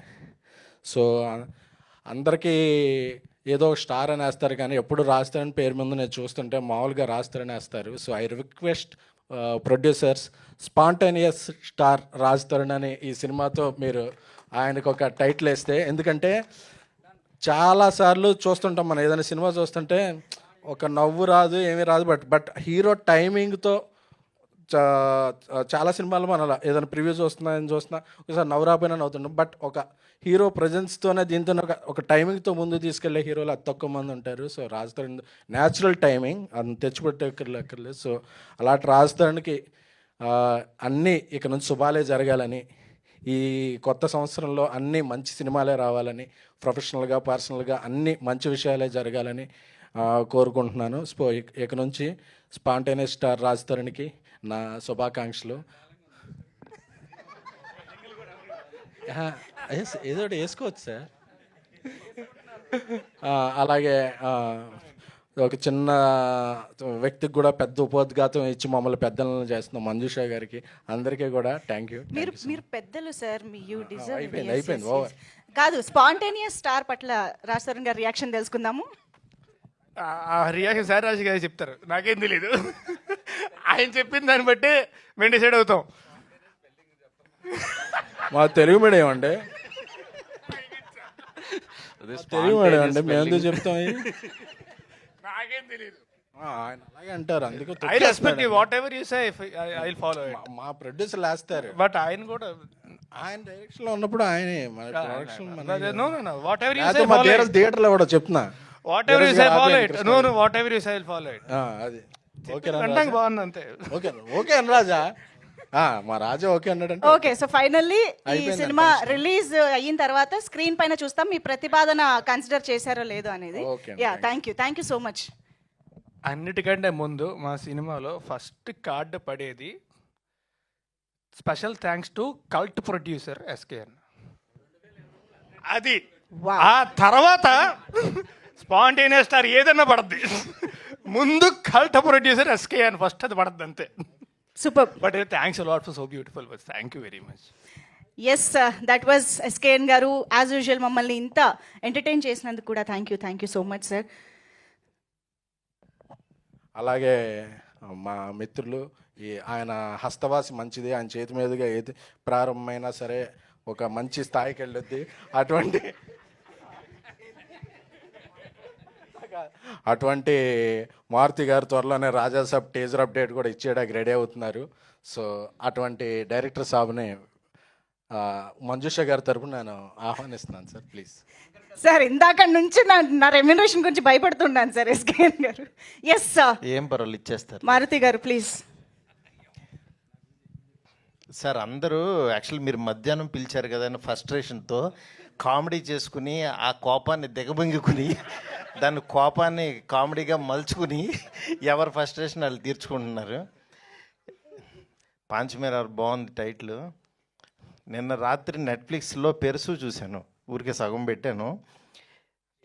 సో అందరికీ ఏదో స్టార్ అని వేస్తారు కానీ ఎప్పుడు రాజ్ తరుణ్ పేరు ముందు నేను చూస్తుంటే మామూలుగా రాజ్ తరుణ్ వేస్తారు. So I request producers, spontaneous star Raj Tarun అని ఈ సినిమాతో మీరు ఆయనకు ఒక టైటిల్ వేస్తే, ఎందుకంటే చాలాసార్లు చూస్తుంటాం మనం ఏదైనా సినిమా చూస్తుంటే ఒక నవ్వు రాదు, ఏమీ రాదు, బట్ హీరో టైమింగ్తో చాలా సినిమాలు మనం అలా ఏదైనా ప్రివ్యూ చూస్తున్నా ఒకసారి నవ్వురాపోయినా నవ్వుతున్నాం. బట్ ఒక హీరో ప్రజెన్స్తోనే దీంతో ఒక టైమింగ్తో ముందు తీసుకెళ్లే హీరోలు అతి తక్కువ మంది ఉంటారు. So Raj Tarun natural timing అది తెచ్చిపెట్టక్కర్లేదు. సో అలాంటి రాజ్ తరుణ్కి అన్నీ ఇక నుంచి శుభాలే జరగాలని, ఈ కొత్త సంవత్సరంలో అన్నీ మంచి సినిమాలే రావాలని, ప్రొఫెషనల్గా పర్సనల్గా అన్నీ మంచి విషయాలే జరగాలని కోరుకుంటున్నాను. సో ఇక నుంచి స్పాంటేనియస్ స్టార్ రాజ్ తరుణ్కి నా శుభాకాంక్షలు. ఏదో ఒకటి వేసుకోవచ్చు సార్. అలాగే ఒక చిన్న వ్యక్తికి కూడా పెద్ద ఉపోద్ఘాతం ఇచ్చి మమ్మల్ని పెద్దలను చేస్తున్నాం మంజుషా గారికి, అందరికీ కూడా థ్యాంక్ యూ. మీరు పెద్దలు సార్, మీ యూ డిజర్వ్. అయిపోయింది ఓవర్. కాదు, స్పాంటేనియస్ స్టార్ పట్ల రాజ్ తరుణ్ గారి రియాక్షన్ తెలుసుకుందాము. ఆ రియాక్షన్ సార్ రాజు గారు చెప్తారు, నాకేం తెలీదు. ఆయన చెప్పిన దాన్ని బట్టి మేము డిసైడ్ అవుతాం. మా తెలుగు మీడియం అండి, తెలుగు మీడియం అండి, మేము ఎందుకు చెప్తాం? నాకేం తెలీదు. ఆయన అలాగే అంటారు, అందుకే I respect you, whatever you say, I'll follow it. మా ప్రొడ్యూసర్ వేస్తారు, బట్ ఆయన కూడా ఆయన డైరెక్షన్ లో ఉన్నప్పుడు ఆయనే మన production no, whatever you say, follow it. థియేటర్లో కూడా చెప్తున్నా, Whatever you say, follow it. No, whatever you say, I'll follow it. అది ఓకే అంటాం, బాగుంది అంతే. ఓకే అని రాజా, మా రాజా ఓకే అన్నాడంటే ఓకే. సో ఫైనల్లీ ఈ అయిపోయింది సినిమా రిలీజ్ అయిన తర్వాత స్క్రీన్ పైన చూస్తాం మీ ప్రతిపాదన కన్సిడర్ చేశారో లేదో అనేది. Yeah, thank you so much. అన్నిటికంటే ముందు మా సినిమాలో ఫస్ట్ కార్డు పడేది special thanks to cult producer SKN. అది ఆ తర్వాత స్పాంటేనియస్ స్టార్ ఏదన్నా పడద్ది, ముందు కల్ట్ ప్రొడ్యూసర్ ఎస్కేఎన్ ఫస్ట్ అది పడద్ది అంతే. Super. But thanks a lot for so beautiful words. Thank you very much. Yes, that was SKN గారు. యాజ్ యూజువల్ మమ్మల్ని ఇంత ఎంటర్టైన్ చేసినందుకు కూడా thank you so much sir. అలాగే మా మిత్రులు, ఆయన హస్తవాసి మంచిది, ఆయన చేతి మీదుగా ఏది ప్రారంభమైనా సరే ఒక మంచి స్థాయికి వెళ్ళొద్ది. అటువంటి మారుతి గారు త్వరలోనే రాజాసాబ్ టీజర్ అప్డేట్ కూడా ఇచ్చేయడానికి రెడీ అవుతున్నారు. సో అటువంటి డైరెక్టర్ సాబ్ని మంజుష గారి తరపున నేను ఆహ్వానిస్తున్నాను సార్, ప్లీజ్. సార్ ఇందాక నుంచి నా రెమ్యునరేషన్ గురించి భయపడుతున్నాను సార్ ఎస్కేఎన్ గారు. ఎస్ సార్, ఏం పర్వాలేదు ఇచ్చేస్తారు. మారుతి గారు ప్లీజ్. సార్ అందరూ యాక్చువల్లీ మీరు మధ్యాహ్నం పిలిచారు కదా అని ఫ్రస్ట్రేషన్తో కామెడీ చేసుకుని ఆ కోపాన్ని దిగబొంగుకుని దాని కోపాన్ని కామెడీగా మలుచుకుని ఎవరు ఫ్రస్ట్రేషన్ వాళ్ళు తీర్చుకుంటున్నారు. పాంచమేరారు బాగుంది టైటిల్. నిన్న రాత్రి నెట్ఫ్లిక్స్లో పెరుసు చూశాను, ఊరికే సగం పెట్టాను.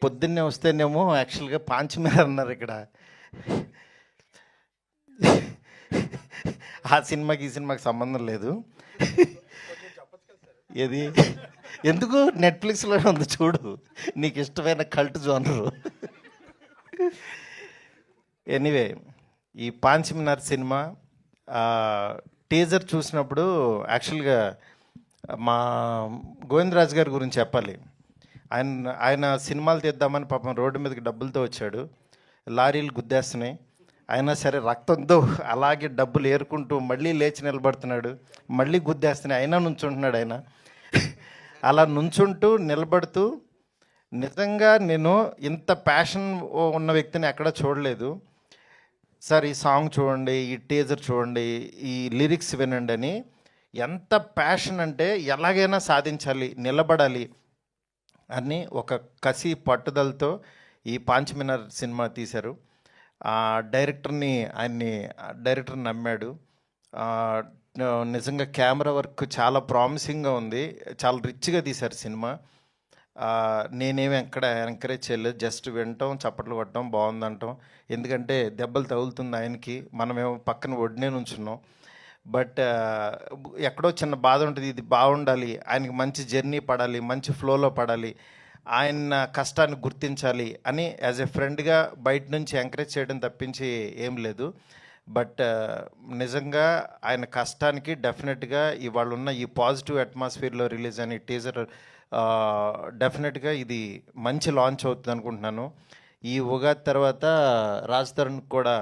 పొద్దున్నే వస్తేనేమో యాక్చువల్గా పాంచమేర అన్నారు ఇక్కడ. ఆ సినిమాకి ఈ సినిమాకి సంబంధం లేదు. ఏది ఎందుకు నెట్ఫ్లిక్స్లో ఉంది చూడు, నీకు ఇష్టమైన కల్ట్ జోనరు. ఎనీవే, ఈ పాంచమేర సినిమా టీజర్ చూసినప్పుడు యాక్చువల్గా మా గోవిందరాజు గారి గురించి చెప్పాలి. ఆయన సినిమాలు తీద్దామని పాపం రోడ్డు మీదకి డబ్బులతో వచ్చాడు, లారీలు గుద్దేస్తున్నాయి, అయినా సరే రక్తంతో అలాగే డబ్బులు ఏరుకుంటూ మళ్ళీ లేచి నిలబడుతున్నాడు, మళ్ళీ గుద్దేస్తున్నాయి, అయినా నుంచుంటున్నాడు ఆయన. అలా నుంచుంటూ నిలబడుతూ నిజంగా నేను ఇంత ప్యాషన్ ఉన్న వ్యక్తిని ఎక్కడ చూడలేదు సార్. ఈ సాంగ్ చూడండి, ఈ టీజర్ చూడండి, ఈ లిరిక్స్ వినండి అని ఎంత ప్యాషన్ అంటే ఎలాగైనా సాధించాలి, నిలబడాలి అని ఒక కసి పట్టుదలతో ఈ పాంచమేర సినిమా తీశారు. డైరెక్టర్ నమ్మాడు. నిజంగా కెమెరా వర్క్ చాలా ప్రామిసింగ్గా ఉంది, చాలా రిచ్గా తీశారు సినిమా. నేనేమి ఎక్కడ ఎంకరేజ్ చేయలేదు, జస్ట్ వినటం, చప్పట్లు కొట్టడం, బాగుందంటాం. ఎందుకంటే దెబ్బలు తగులుతుంది ఆయనకి, మనమేమో పక్కన ఒడ్డునే నుంచున్నాం. బట్ ఎక్కడో చిన్న బాధ ఉంటుంది, ఇది బాగుండాలి, ఆయనకి మంచి జర్నీ పడాలి, మంచి ఫ్లోలో పడాలి, ఆయన కష్టాన్ని గుర్తించాలి అని యాజ్ ఎ ఫ్రెండ్గా బయట నుంచి ఎంకరేజ్ చేయడం తప్పించి ఏం లేదు. బట్ నిజంగా ఆయన కష్టానికి డెఫినెట్గా ఇవాళ ఉన్న ఈ పాజిటివ్ అట్మాస్ఫియర్లో రిలీజ్ అని టీజర్ డెఫినెట్గా ఇది మంచి లాంచ్ అవుతుంది అనుకుంటున్నాను. ఈ ఉగాది తర్వాత రాజ్ తరుణ్ కూడా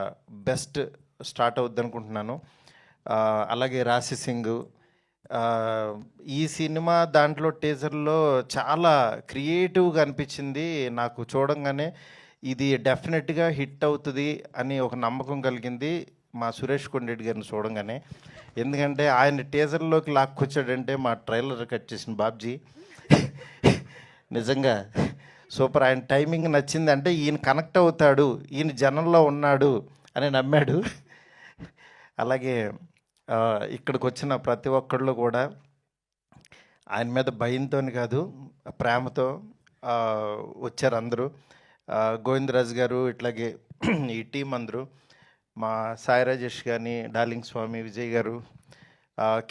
బెస్ట్ స్టార్ట్ అవుద్ది అనుకుంటున్నాను. అలాగే రాశి సింగ్. ఈ సినిమా దాంట్లో టీజర్లో చాలా క్రియేటివ్గా అనిపించింది నాకు చూడంగానే. ఇది డెఫినెట్గా హిట్ అవుతుంది అని ఒక నమ్మకం కలిగింది మా సురేష్ కొండరెడ్డి గారిని చూడంగానే. ఎందుకంటే ఆయన టీజర్లోకి లాక్కొచ్చాడంటే మా ట్రైలర్ కట్ చేసిన బాబ్జీ నిజంగా సూపర్. ఆయన టైమింగ్ నచ్చింది. అంటే ఈయన కనెక్ట్ అవుతాడు, ఈయన జనంలో ఉన్నాడు అని నమ్మాడు. అలాగే ఇక్కడికి వచ్చిన ప్రతి ఒక్కళ్ళు కూడా ఆయన మీద భయంతో కాదు, ప్రేమతో వచ్చారు అందరూ. గోవిందరాజు గారు, ఇట్లాగే ఈ టీం అందరూ, మా సాయి రాజేష్ కానీ, డార్లింగ్ స్వామి, విజయ్ గారు,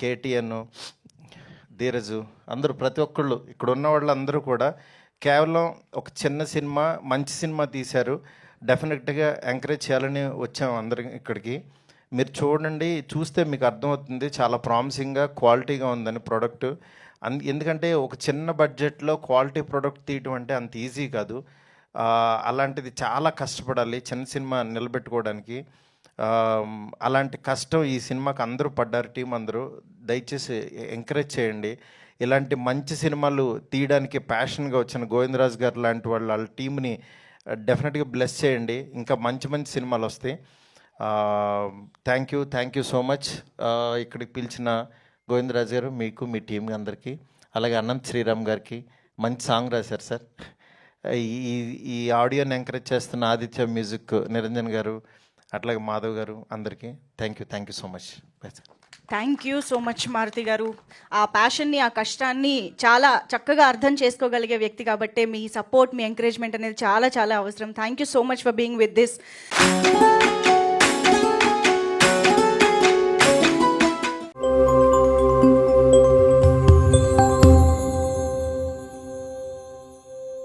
కేటీఎన్, ధీరజు, అందరూ ప్రతి ఒక్కళ్ళు ఇక్కడ ఉన్న వాళ్ళు అందరూ కూడా కేవలం ఒక చిన్న సినిమా, మంచి సినిమా తీశారు. డెఫినెట్గా ఎంకరేజ్ చేయాలని వచ్చాము అందరం ఇక్కడికి. మీరు చూడండి, చూస్తే మీకు అర్థమవుతుంది చాలా ప్రామిసింగ్గా, క్వాలిటీగా ఉందని ప్రోడక్ట్. ఎందుకంటే ఒక చిన్న బడ్జెట్లో క్వాలిటీ ప్రోడక్ట్ తీయటం అంటే అంత ఈజీ కాదు. అలాంటిది చాలా కష్టపడాలి చిన్న సినిమా నిలబెట్టుకోవడానికి. అలాంటి కష్టం ఈ సినిమాకి అందరూ పడ్డారు, టీం అందరూ. దయచేసి ఎంకరేజ్ చేయండి. ఇలాంటి మంచి సినిమాలు తీయడానికి ప్యాషన్గా వచ్చిన గోవిందరాజు గారు లాంటి వాళ్ళ టీంని డెఫినెట్గా బ్లెస్ చేయండి. ఇంకా మంచి మంచి సినిమాలు వస్తాయి. Thank you so much. ఇక్కడికి పిలిచిన గోవిందరాజు గారు, మీకు, మీ టీం అందరికీ, అలాగే అనంత్ శ్రీరామ్ గారికి మంచి సాంగ్ రాశారు సార్. ఈ ఆడియోని ఎంకరేజ్ చేస్తున్న ఆదిత్య మ్యూజిక్ నిరంజన్ గారు, అట్లాగే మాధవ్ గారు, అందరికీ thank you so much. Thank you so much Maruthi గారు. ఆ ప్యాషన్ని, ఆ కష్టాన్ని చాలా చక్కగా అర్థం చేసుకోగలిగే వ్యక్తి కాబట్టి మీ సపోర్ట్, మీ ఎంకరేజ్మెంట్ అనేది చాలా చాలా అవసరం. Thank you so much for being with this.